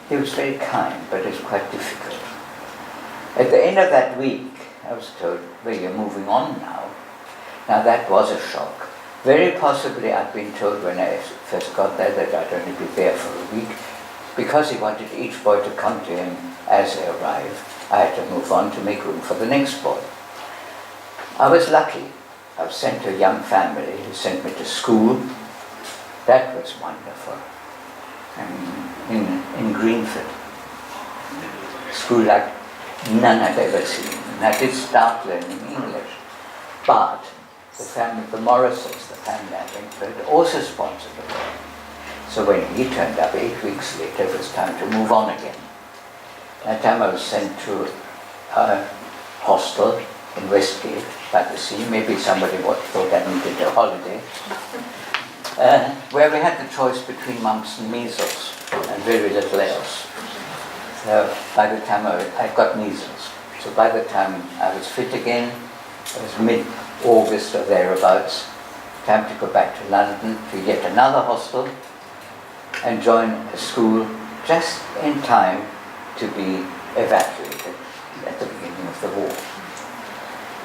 He was very kind, but it was quite difficult. At the end of that week, I was told, "Well, you're moving on now." Now that was a shock. Very possibly I'd been told when I first got there that I'd only be there for a week, because he wanted each boy to come to him as they arrived, I had to move on to make room for the next boy. I was lucky. I was sent to a young family who sent me to school. That was wonderful. In Greenford. School like none I'd ever seen. And I did start learning English. But the family, the Morrises, the family at Greenford, also sponsored the boy. So when he turned up 8 weeks later, it was time to move on again. That time I was sent to a hostel in Westgate by the sea. Maybe somebody thought I needed a holiday. Where we had the choice between mumps and measles and very little else. So by the time I got measles. So by the time I was fit again, it was mid-August or thereabouts, time to go back to London to yet another hostel and join a school just in time to be evacuated at the beginning of the war.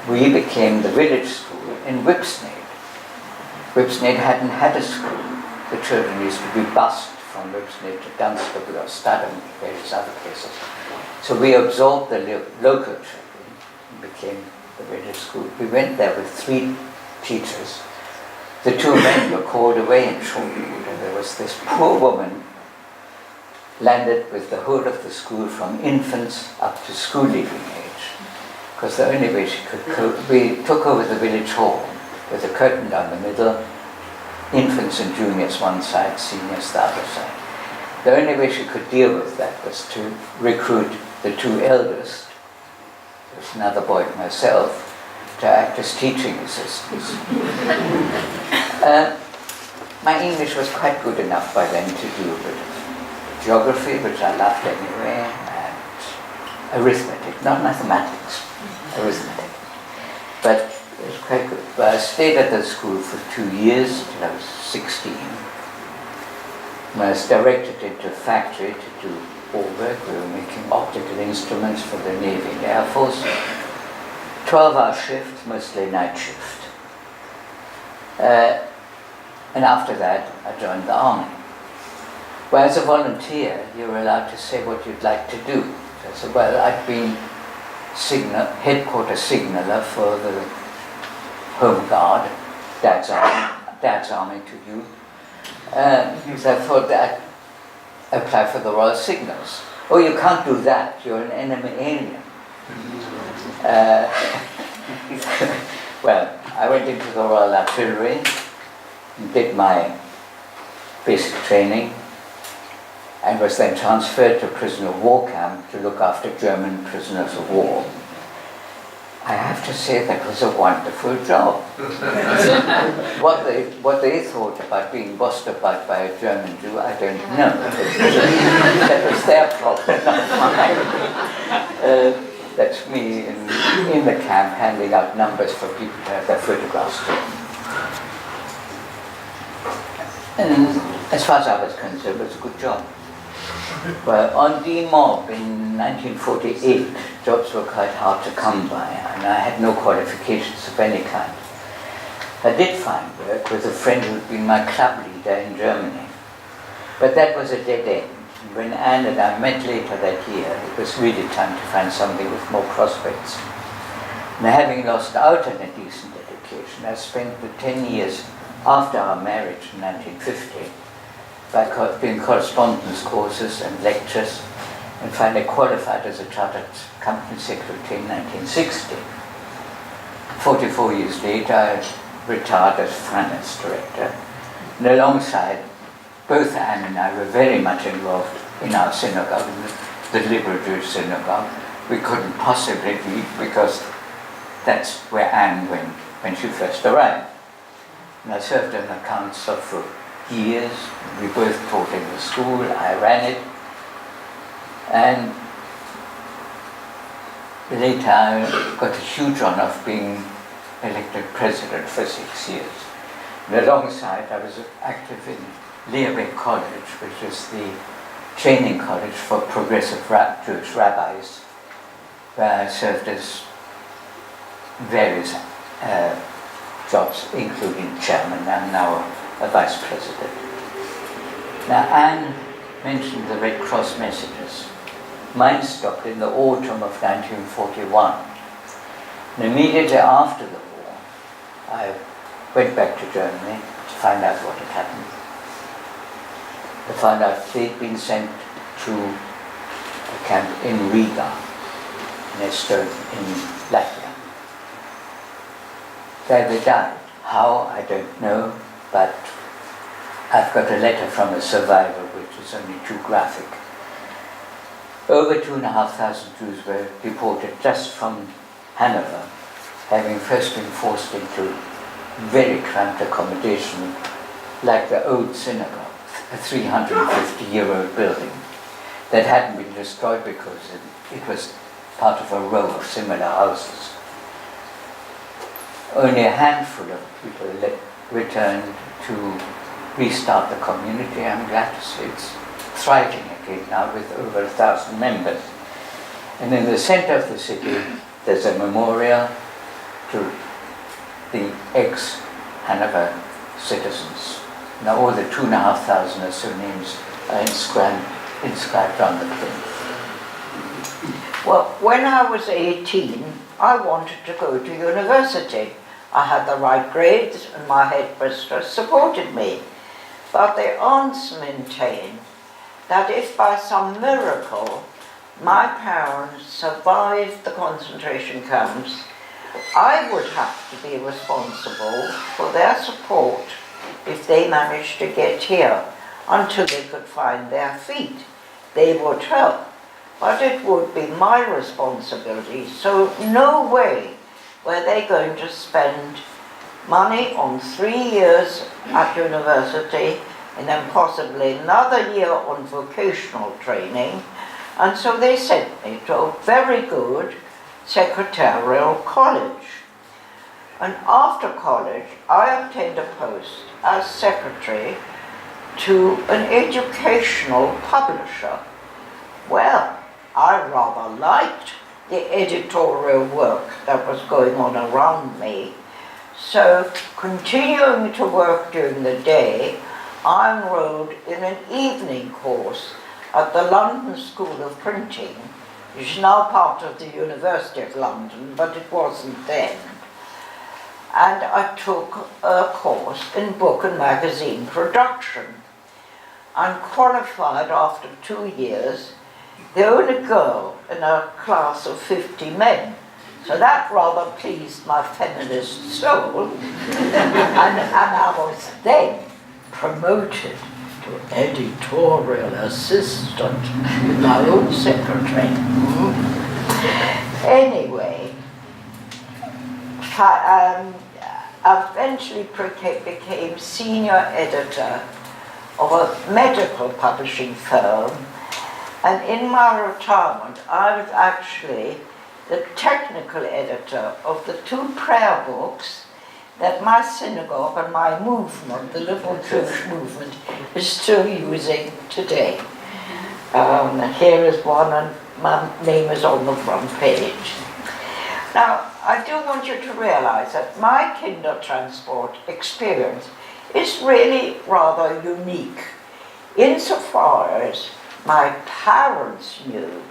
We became the village school in Whipsnade. Whipsnade hadn't had a school. The children used to be bused from Whipsnade to Dunstable or Studham and various other places. So we absorbed the local children and became the village school. We went there with 3 teachers. The 2 men were called away in Shortwood, and there was this poor woman landed with the whole of the school from infants up to school leaving age. Because the only way she could cope, we took over the village hall with a curtain down the middle, infants and juniors one side, seniors the other side. The only way she could deal with that was to recruit the 2 eldest, there's another boy and myself, to act as teaching assistants. My English was quite good enough by then to do a bit of geography, which I loved anyway, and arithmetic, not mathematics, arithmetic. But it was quite good. But I stayed at the school for 2 years till I was 16. I was directed into a factory to do all work. We were making optical instruments for the Navy and Air Force. 12-hour shift, mostly night shift. And after that, I joined the army. Well, as a volunteer, you were allowed to say what you'd like to do. So I said, well, I'd been headquarters signaller for the Home Guard, Dad's army to you. So I thought that I'd apply for the Royal Signals. Oh, you can't do that, you're an enemy alien. Well, I went into the Royal Artillery, did my basic training, and was then transferred to a prisoner of war camp to look after German prisoners of war. I have to say that was a wonderful job. What they thought about being bossed about by a German Jew, I don't know. That was their problem, not mine. That's me in the camp handing out numbers for people to have their photographs taken. And as far as I was concerned, it was a good job. Well, on D-Mob in 1948, jobs were quite hard to come by, and I had no qualifications of any kind. I did find work with a friend who had been my club leader in Germany, but that was a dead end. When Anne and I met later that year, it was really time to find something with more prospects. Now, having lost out on a decent education, I spent the 10 years after our marriage in 1950 by doing correspondence courses and lectures, and finally qualified as a chartered company secretary in 1960. 44 years later, I retired as finance director, and alongside, both Anne and I were very much involved in our synagogue, the liberal Jewish synagogue. We couldn't possibly be, because that's where Anne went when she first arrived. And I served on the council for years. We both taught in the school, I ran it, and later I got a huge honor of being elected president for 6 years. And alongside, I was active in Leerbeck College, which is the training college for progressive Jewish rabbis, where I served as various jobs, including chairman. I'm now a vice president. Now, Anne mentioned the Red Cross messages. Mine stopped in the autumn of 1941. And immediately after the war, I went back to Germany to find out what had happened. To find out they'd been sent to a camp in Riga, in Estonia, in Latvia. There they died. How, I don't know, but I've got a letter from a survivor which is only too graphic. Over 2,500 Jews were deported just from Hanover, having first been forced into very cramped accommodation like the old synagogue, a 350-year-old building that hadn't been destroyed because it was part of a row of similar houses. Only a handful of people returned to restart the community. I'm glad to say it's thriving again now with over 1,000 members. And in the center of the city, there's a memorial to the ex-Hanover citizens. Now all the 2,500 or so names are inscribed on the plinth. Well, when I was 18, I wanted to go to university. I had the right grades and my headmistress supported me. But the aunts maintained that if by some miracle my parents survived the concentration camps, I would have to be responsible for their support if they managed to get here until they could find their feet. They would help, but it would be my responsibility, so no way were they going to spend money on 3 years at university and then possibly another year on vocational training, and so they sent me to a very good secretarial college. And after college, I obtained a post as secretary to an educational publisher. Well, I rather liked the editorial work that was going on around me, so continuing to work during the day, I enrolled in an evening course at the London School of Printing, which is now part of the University of London, but it wasn't then. And I took a course in book and magazine production. I'm qualified after 2 years, the only girl in a class of 50 men. So that rather pleased my feminist soul. and I was then promoted to editorial assistant with my own secretary. Anyway, I eventually became senior editor of a medical publishing firm, and in my retirement I was actually the technical editor of the 2 prayer books that my synagogue and my movement, the Liberal Jewish movement, is still using today. Here is one, and my name is on the front page. Now, I do want you to realize that my Kindertransport experience is really rather unique, insofar as my parents knew,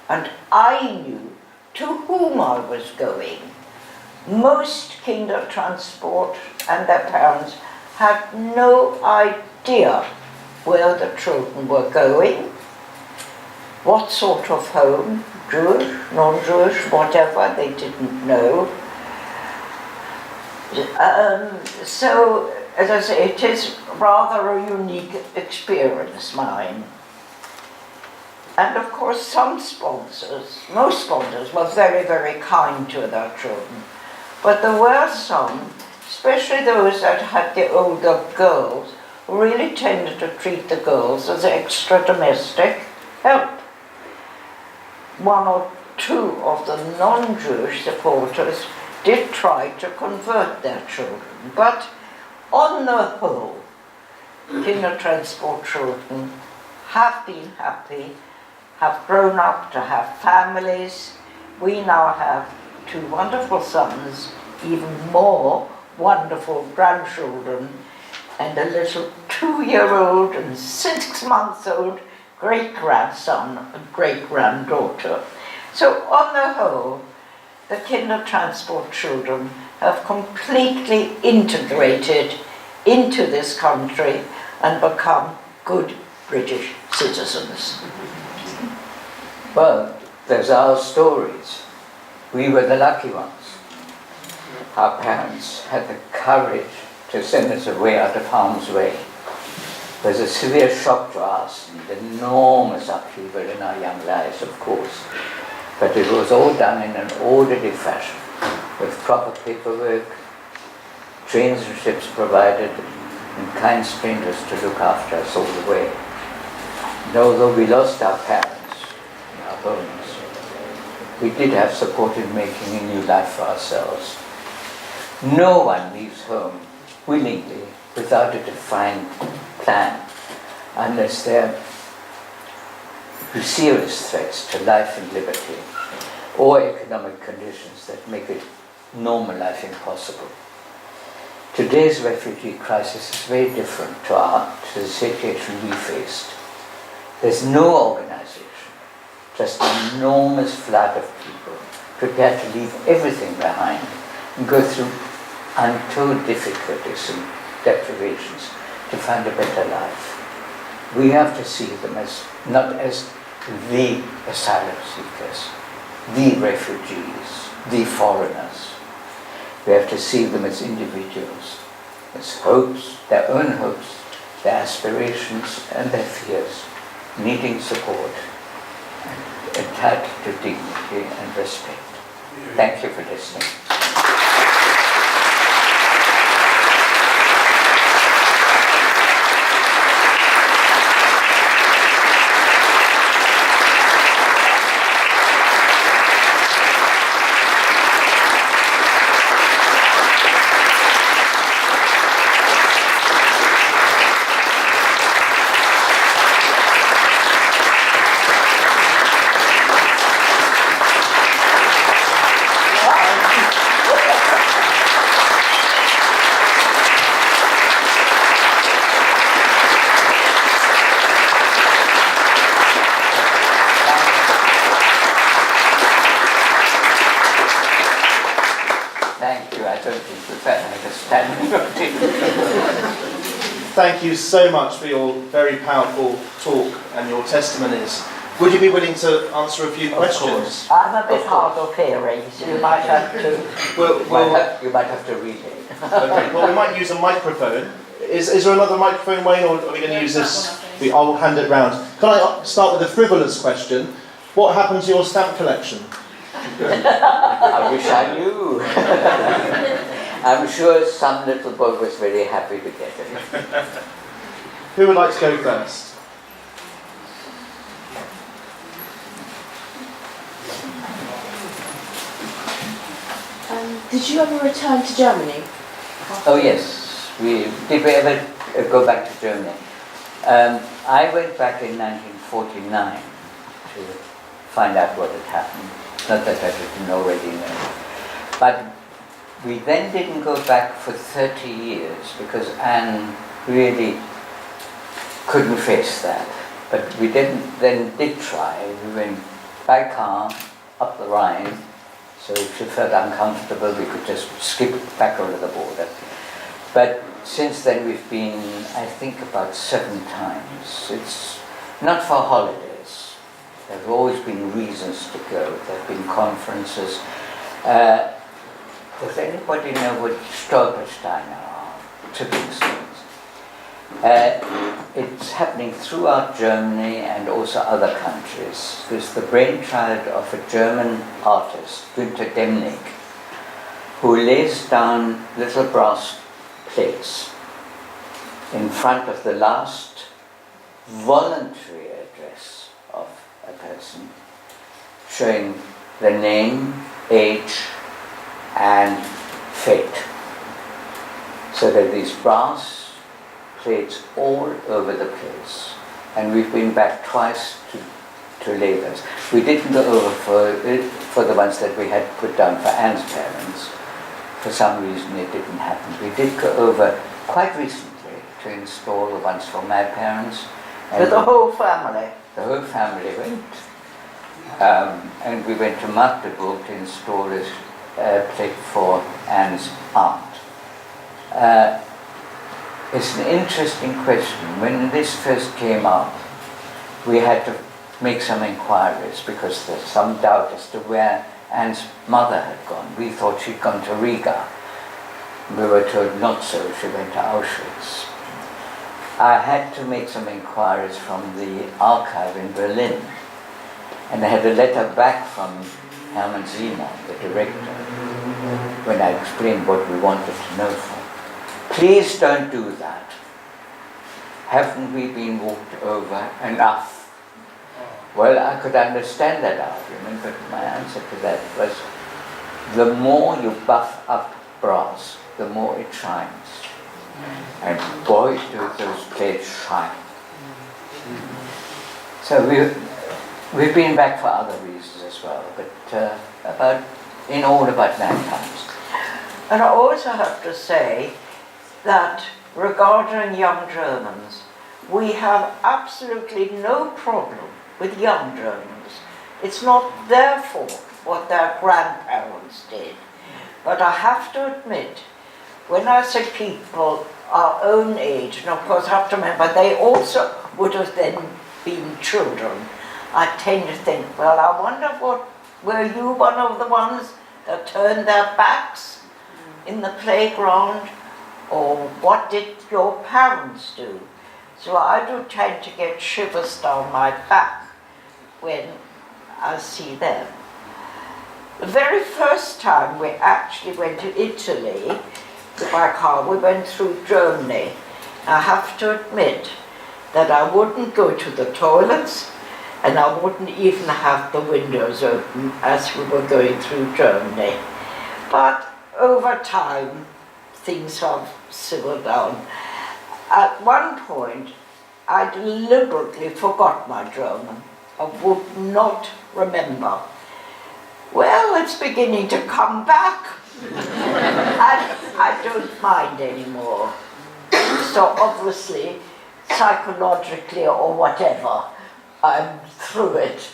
and I knew, to whom I was going. Most Kindertransport and their parents had no idea where the children were going, what sort of home, Jewish, non-Jewish, whatever, they didn't know. So, as I say, it is rather a unique experience, mine. And of course, some sponsors, most sponsors, were very, very kind to their children. But there were some, especially those that had the older girls, who really tended to treat the girls as extra domestic help. 1 or 2 of the non-Jewish supporters did try to convert their children, but on the whole, Kindertransport children have been happy, have grown up to have families. We now have 2 wonderful sons, even more wonderful grandchildren, and a little 2-year-old and 6-month-old great-grandson and great-granddaughter. So on the whole, the Kindertransport children have completely integrated into this country and become good British citizens. Well, those are our stories. We were the lucky ones. Our parents had the courage to send us away out of harm's way. It was a severe shock to us, and enormous upheaval in our young lives, of course. But it was all done in an orderly fashion, with proper paperwork, trains and ships provided, and kind strangers to look after us all the way. And although we lost our parents and our homes, we did have support in making a new life for ourselves. No one leaves home willingly without a defined plan, unless there are serious threats to life and liberty, or economic conditions that make a normal life impossible. Today's refugee crisis is very different to the situation we faced. There's no organization, just an enormous flood of people prepared to leave everything behind and go through untold difficulties and deprivations to find a better life. We have to see them as not as the asylum seekers, the refugees, the foreigners. We have to see them as individuals, as hopes, their own hopes, their aspirations and their fears, needing support, and entitled to dignity and respect. Thank you for listening. Thank you so much for your very powerful talk and your testimonies. Would you be willing to answer a few questions? I'm a bit hard of hearing, so you might have to... You might have to read it. Okay, well we might use a microphone. Is there another microphone, Wayne, or are we going to use this? I'll hand it round. Can I start with a frivolous question? What happened to your stamp collection? I wish I knew. I'm sure some little boy was very happy to get it. Who would like to go first? Did you ever return to Germany? Oh yes, did we ever go back to Germany? I went back in 1949 to find out what had happened. Not that I didn't already know. But we then didn't go back for 30 years because Anne really couldn't face that. But we did try. We went by car up the Rhine, so if she felt uncomfortable we could just skip back over the border. But since then we've been, I think, about 7 times. It's not for holidays. There have always been reasons to go. There have been conferences. Does anybody know what Stolpersteine are? Tipping stones. It's happening throughout Germany and also other countries. There's the brainchild of a German artist, Günter Demnig, who lays down little brass plates in front of the last voluntary address of a person, showing the name, age, and fate. So there are these brass plates all over the place. And we've been back twice to lay those. We didn't go over for the ones that we had put down for Anne's parents. For some reason it didn't happen. We did go over quite recently to install the ones for my parents. For the whole family? the whole family went. And we went to Magdeburg to install a plate for Anne's aunt. It's an interesting question. When this first came up, we had to make some inquiries because there's some doubt as to where Anne's mother had gone. We thought she'd gone to Riga. We were told not so, she went to Auschwitz. I had to make some inquiries from the archive in Berlin, and I had a letter back from Hermann Simon, the director, when I explained what we wanted to know from. Please don't do that. Haven't we been walked over enough? Well, I could understand that argument, but my answer to that was, the more you buff up brass, the more it shines. And boy, do those plates shine. So we've been back for other reasons as well, but in all about 9 times. And I also have to say that regarding young Germans, we have absolutely no problem with young Germans. It's not their fault what their grandparents did. But I have to admit, when I say people our own age, and of course I have to remember they also would have then been children, I tend to think, well, I wonder were you one of the ones that turned their backs in the playground? Or what did your parents do? So I do tend to get shivers down my back when I see them. The very first time we actually went to Italy by car, we went through Germany. I have to admit that I wouldn't go to the toilets and I wouldn't even have the windows open as we were going through Germany. But over time, things have simmered down. At one point, I deliberately forgot my German. I would not remember. Well, it's beginning to come back. And I don't mind anymore. So obviously, psychologically or whatever, I'm through it.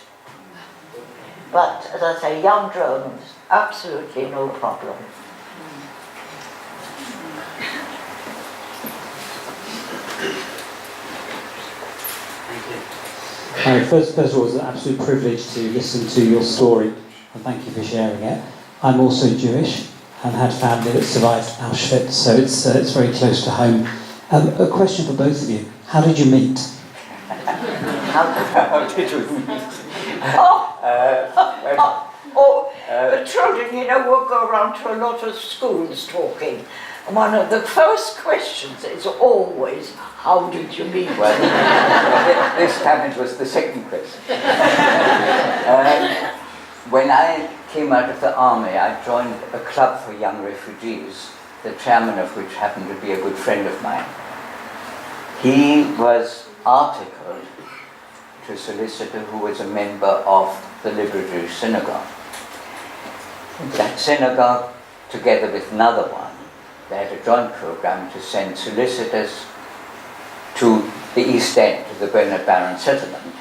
But as I say, young Germans, absolutely no problem. First of all, it's an absolute privilege to listen to your story, and thank you for sharing it. I'm also Jewish and had family that survived Auschwitz, so it's very close to home. A question for both of you: how did you meet? How did you meet? The children, you know, will go around to a lot of schools talking. And one of the first questions is always, how did you meet? Well, this time it was the second question. When I came out of the army, I joined a club for young refugees, the chairman of which happened to be a good friend of mine. He was articled to a solicitor who was a member of the Liberal Jewish Synagogue. That synagogue, together with another one, they had a joint program to send solicitors to the East End, to the Bernard Baron settlement,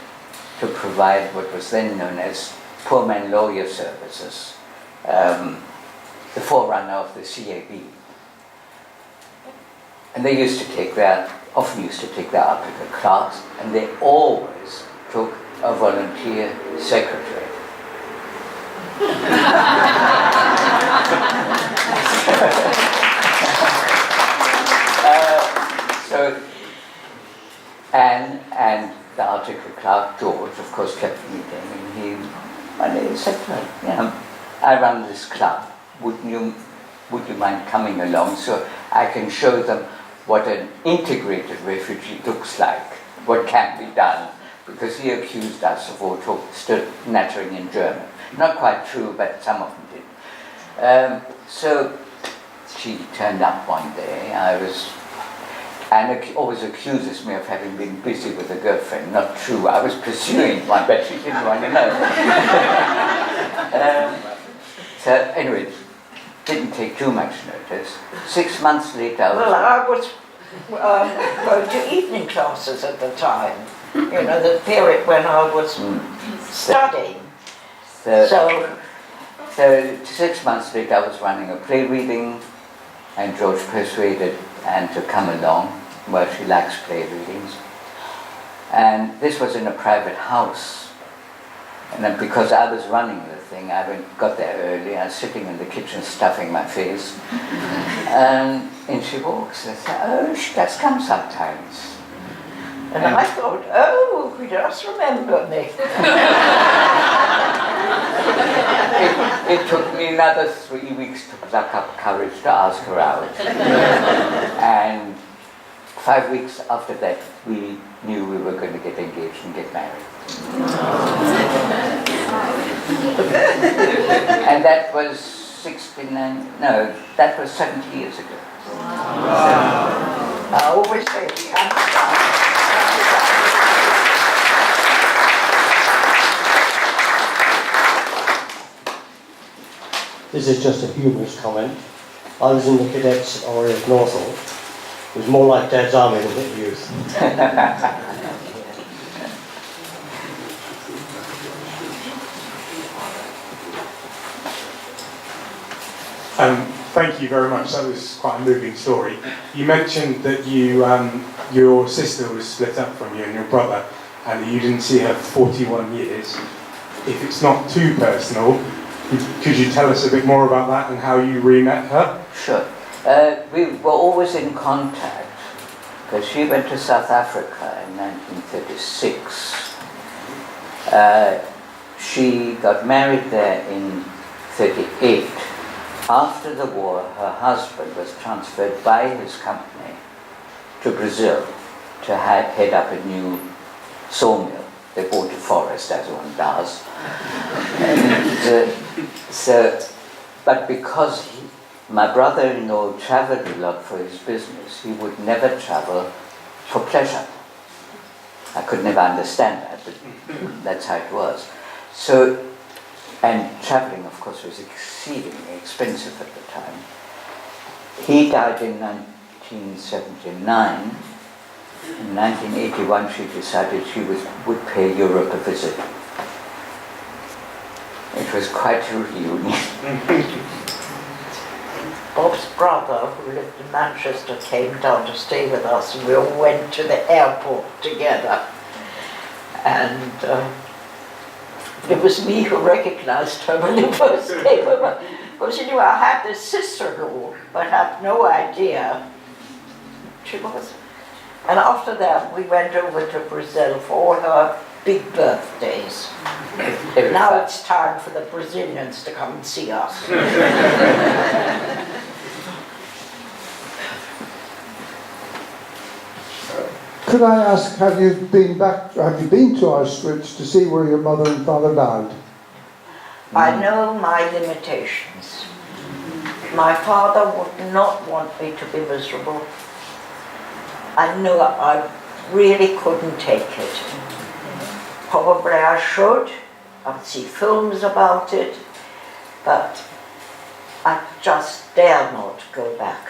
to provide what was then known as poor man lawyer services, the forerunner of the CAB. And they often used to take their upper class, and they always took a volunteer secretary. So Anne and the article clerk, George, of course, kept meeting, and one day he said to her, I run this club, would you mind coming along so I can show them what an integrated refugee looks like, what can be done, because he accused us of all still nattering in German. Not quite true, but some of them did. So she turned up one day. Anne always accuses me of having been busy with a girlfriend. Not true, I was pursuing one, but she didn't want to know. So anyway, didn't take too much notice. 6 months later, Well, I was going to evening classes at the time. You know, the period when I was studying. So 6 months later, I was running a play reading, and George persuaded Anne to come along. Well, she likes play readings. And this was in a private house. And then because I was running the thing, got there early. I was sitting in the kitchen stuffing my face. And in she walks. I said, oh, she does come sometimes. And I thought, oh, he does remember me. It took me another 3 weeks to pluck up courage to ask her out. And 5 weeks after that, we knew we were going to get engaged and get married. And that was 70 years ago. I always say, this is just a humorous comment. I was in the cadets at RAF Northall. It was more like Dad's army than hit youth. Thank you very much. That was quite a moving story. You mentioned that your sister was split up from you and your brother, and you didn't see her for 41 years. If it's not too personal, could you tell us a bit more about that and how you re-met her? Sure. We were always in contact because she went to South Africa in 1936. She got married there in 1938. After the war, her husband was transferred by his company to Brazil to head up a new sawmill. They bought a forest, as one does. But because my brother-in-law traveled a lot for his business, he would never travel for pleasure. I could never understand that, but that's how it was. So, and traveling, of course, was exceedingly expensive at the time. He died in 1979. In 1981, she decided she would pay Europe a visit. It was quite a reunion. Bob's brother, who lived in Manchester, came down to stay with us, and we all went to the airport together. And it was me who recognized her when he first came over. Because you knew I had this sister-in-law, but had no idea she was. And after that, we went over to Brazil for all her big birthdays. Now it's time for the Brazilians to come and see us. Could I ask, have you been to Auschwitz to see where your mother and father died? I know my limitations. My father would not want me to be miserable. I knew I really couldn't take it. Probably I should. I'd see films about it, but I just dare not go back.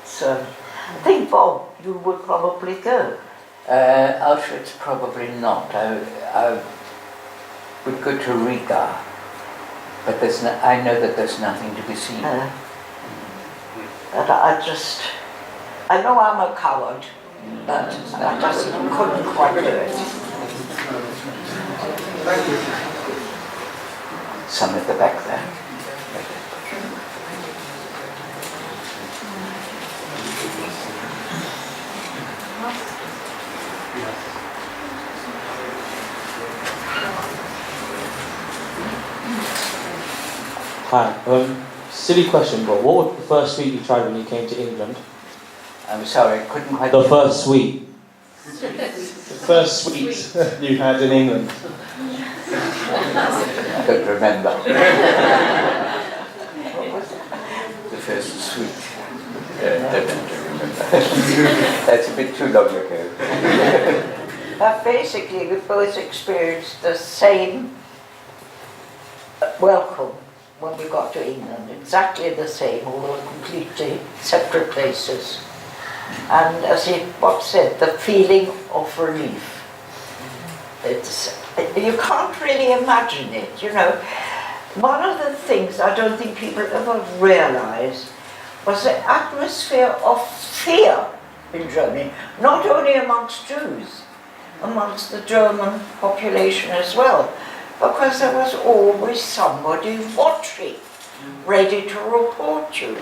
So, I think, Bob, you would probably go. Auschwitz, probably not. I would go to Riga, but I know that there's nothing to be seen. But I know I'm a coward, but I just couldn't quite do it. Some at the back there. Hi. Silly question, but what was the first sweet you tried when you came to England? I'm sorry, I couldn't quite... The first sweet. The first sweet you had in England. I don't remember. The first sweet. I don't remember. That's a bit too long ago. But basically, we both experienced the same welcome when we got to England. Exactly the same, although completely separate places. And as Bob said, the feeling of relief. You can't really imagine it, you know. One of the things I don't think people ever realise was the atmosphere of fear in Germany, not only amongst Jews, amongst the German population as well, because there was always somebody watching, ready to report you.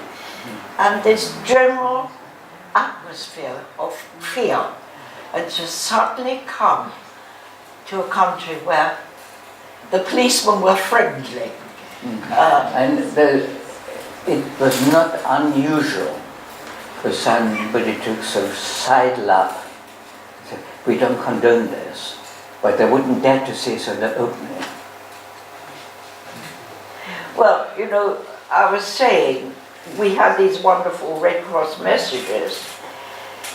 And this general atmosphere of fear, and to suddenly come to a country where the policemen were friendly. It was not unusual for somebody to sort of sidle up. Say, we don't condone this, but they wouldn't dare to say so openly. Well, you know, I was saying, we had these wonderful Red Cross messages,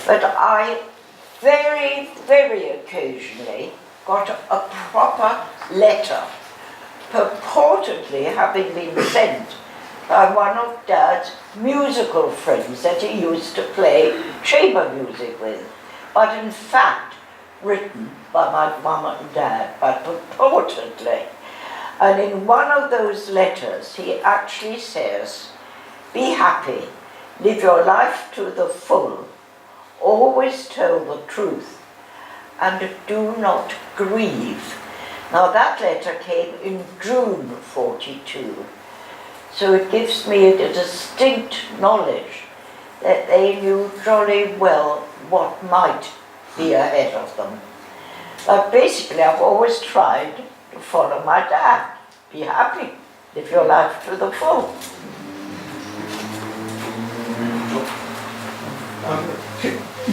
but I very, very occasionally got a proper letter purportedly having been sent by one of Dad's musical friends that he used to play chamber music with, but in fact written by my mum and Dad, but purportedly. And in one of those letters he actually says, "Be happy, live your life to the full, always tell the truth, and do not grieve." Now that letter came in June 42, so it gives me a distinct knowledge that they knew jolly well what might be ahead of them. But basically I've always tried to follow my dad. Be happy, live your life to the full.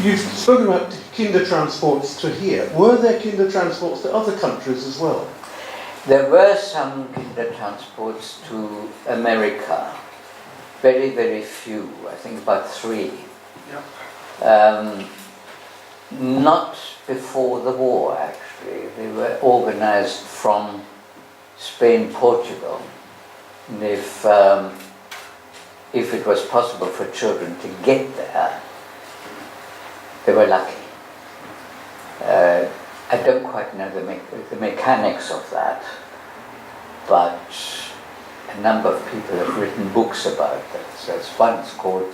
You've spoken about Kindertransports to here. Were there Kindertransports to other countries as well? There were some Kindertransports to America. Very, very few. I think about 3. Yeah. Not before the war, actually. They were organized from Spain, Portugal. And if it was possible for children to get there, they were lucky. I don't quite know the mechanics of that, but a number of people have written books about that. So there's one called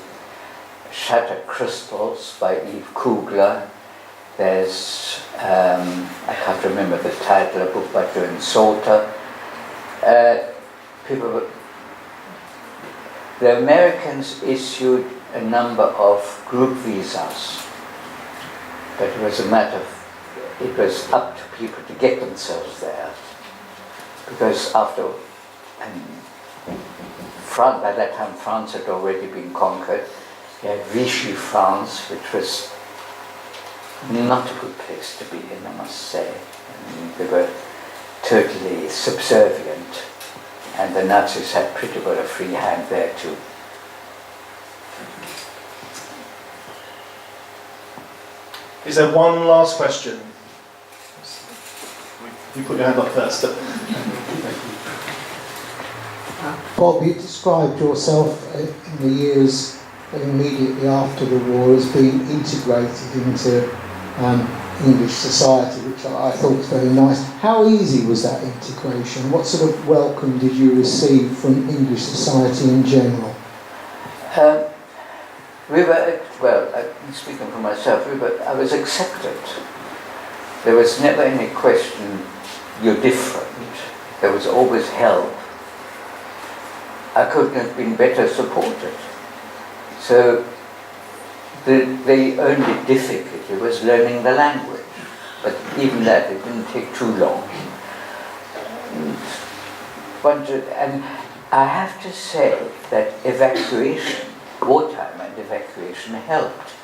Shattered Crystals by Eve Kugler. There's, I can't remember the title, a book by Joan Salter. The Americans issued a number of group visas, but it was a matter of, it was up to people to get themselves there. Because after, France, by that time France had already been conquered. You had Vichy France, which was not a good place to be in, I must say. They were totally subservient, and the Nazis had pretty well a free hand there too. Is there one last question? You put your hand up first. Bob, you described yourself in the years immediately after the war as being integrated into English society, which I thought was very nice. How easy was that integration? What sort of welcome did you receive from English society in general? We were, well, speaking for myself, I was accepted. There was never any question, you're different. There was always help. I couldn't have been better supported. So the only difficulty was learning the language. But even that, it didn't take too long. And I have to say that evacuation, wartime and evacuation helped,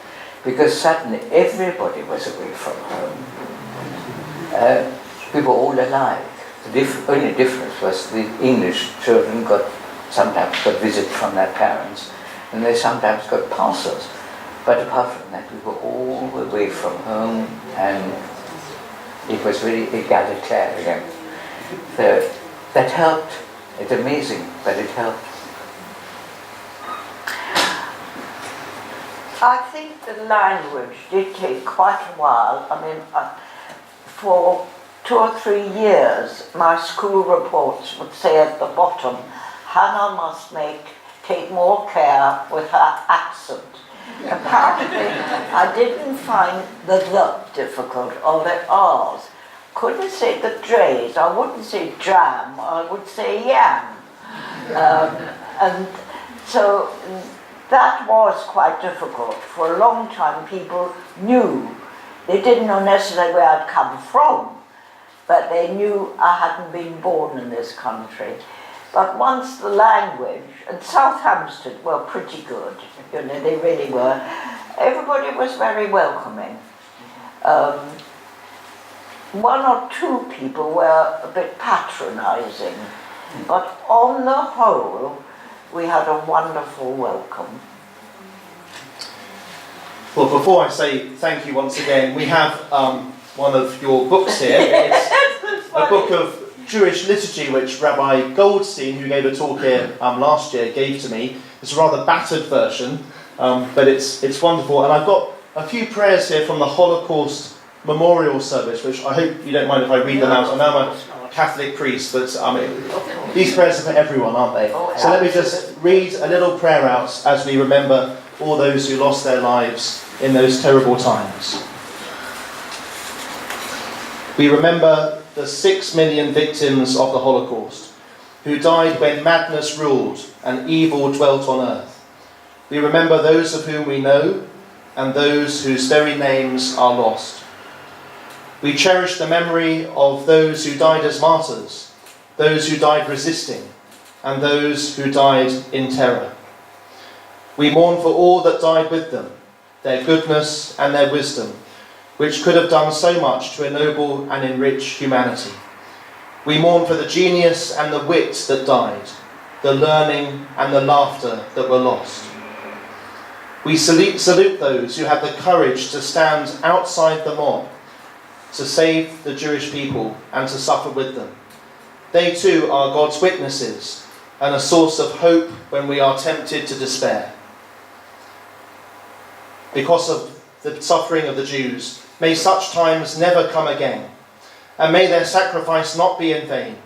because suddenly everybody was away from home. We were all alike. The only difference was the English children sometimes got visits from their parents, and they sometimes got parcels. But apart from that, we were all away from home, and it was very egalitarian. So that helped. It's amazing, but it helped. I think the language did take quite a while. I mean, for 2 or 3 years, my school reports would say at the bottom, Hannah must take more care with her accent. Apparently, I didn't find the difficult or the R's. Couldn't say the J's. I wouldn't say jam. I would say yam. And so that was quite difficult. For a long time, people knew. They didn't know necessarily where I'd come from, but they knew I hadn't been born in this country. But once the language, and Southampton were pretty good, you know, they really were. Everybody was very welcoming. 1 or 2 people were a bit patronising, but on the whole, we had a wonderful welcome. Well, before I say thank you once again, we have one of your books here. It's a book of Jewish liturgy which Rabbi Goldstein, who gave a talk here last year, gave to me. It's a rather battered version, but it's wonderful. And I've got a few prayers here from the Holocaust Memorial Service, which I hope you don't mind if I read them out. I know I'm a Catholic priest, but these prayers are for everyone, aren't they? So let me just read a little prayer out as we remember all those who lost their lives in those terrible times. We remember the 6 million victims of the Holocaust, who died when madness ruled and evil dwelt on earth. We remember those of whom we know and those whose very names are lost. We cherish the memory of those who died as martyrs, those who died resisting, and those who died in terror. We mourn for all that died with them, their goodness and their wisdom, which could have done so much to ennoble and enrich humanity. We mourn for the genius and the wit that died, the learning and the laughter that were lost. We salute those who had the courage to stand outside the mob, to save the Jewish people and to suffer with them. They too are God's witnesses and a source of hope when we are tempted to despair. Because of the suffering of the Jews, may such times never come again, and may their sacrifice not be in vain.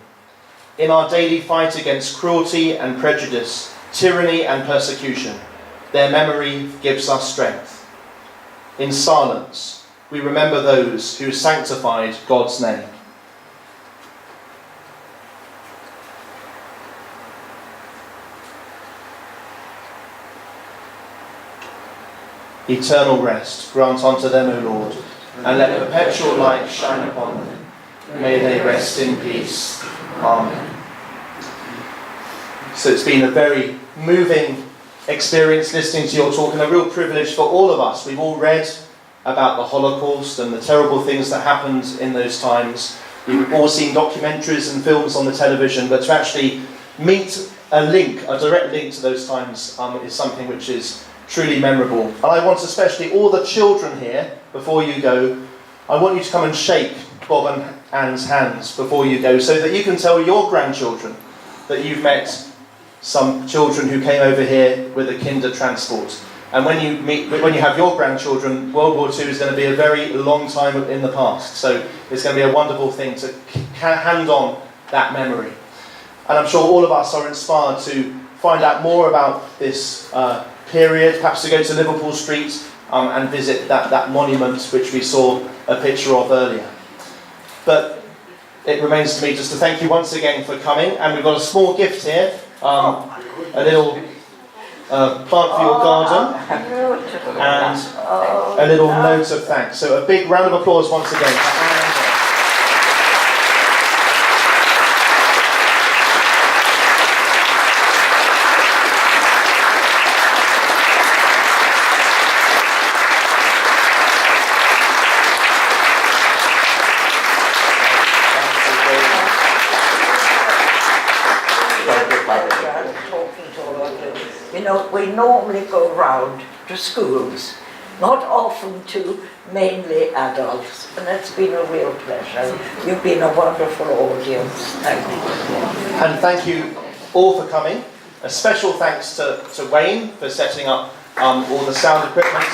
In our daily fight against cruelty and prejudice, tyranny and persecution, their memory gives us strength. In silence, we remember those who sanctified God's name. Eternal rest grant unto them, O Lord, and let perpetual light shine upon them. May they rest in peace. Amen. So it's been a very moving experience listening to your talk, and a real privilege for all of us. We've all read about the Holocaust and the terrible things that happened in those times. We've all seen documentaries and films on the television, but to actually meet a direct link to those times is something which is truly memorable. And I want especially all the children here, before you go, I want you to come and shake Bob and Anne's hands before you go, so that you can tell your grandchildren that you've met some children who came over here with a Kindertransport. And when you have your grandchildren, World War II is going to be a very long time in the past. So it's going to be a wonderful thing to hand on that memory. And I'm sure all of us are inspired to find out more about this period, perhaps to go to Liverpool Street and visit that monument which we saw a picture of earlier. But it remains to me just to thank you once again for coming, and we've got a small gift here, a little plant for your garden, and a little note of thanks. So a big round of applause once again for Anne. We normally go round to schools, not often to mainly adults, and it's been a real pleasure. You've been a wonderful audience. Thank you. And thank you all for coming. A special thanks to Wayne for setting up all the sound equipment.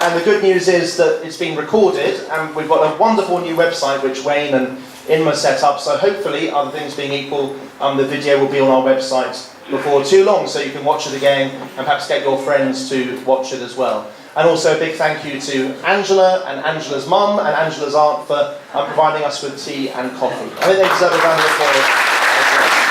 And the good news is that it's been recorded, and we've got a wonderful new website which Wayne and Inma set up, so hopefully, other things being equal, the video will be on our website before too long, so you can watch it again and perhaps get your friends to watch it as well. And also a big thank you to Angela and Angela's mum and Angela's aunt for providing us with tea and coffee. I think they deserve a round of applause.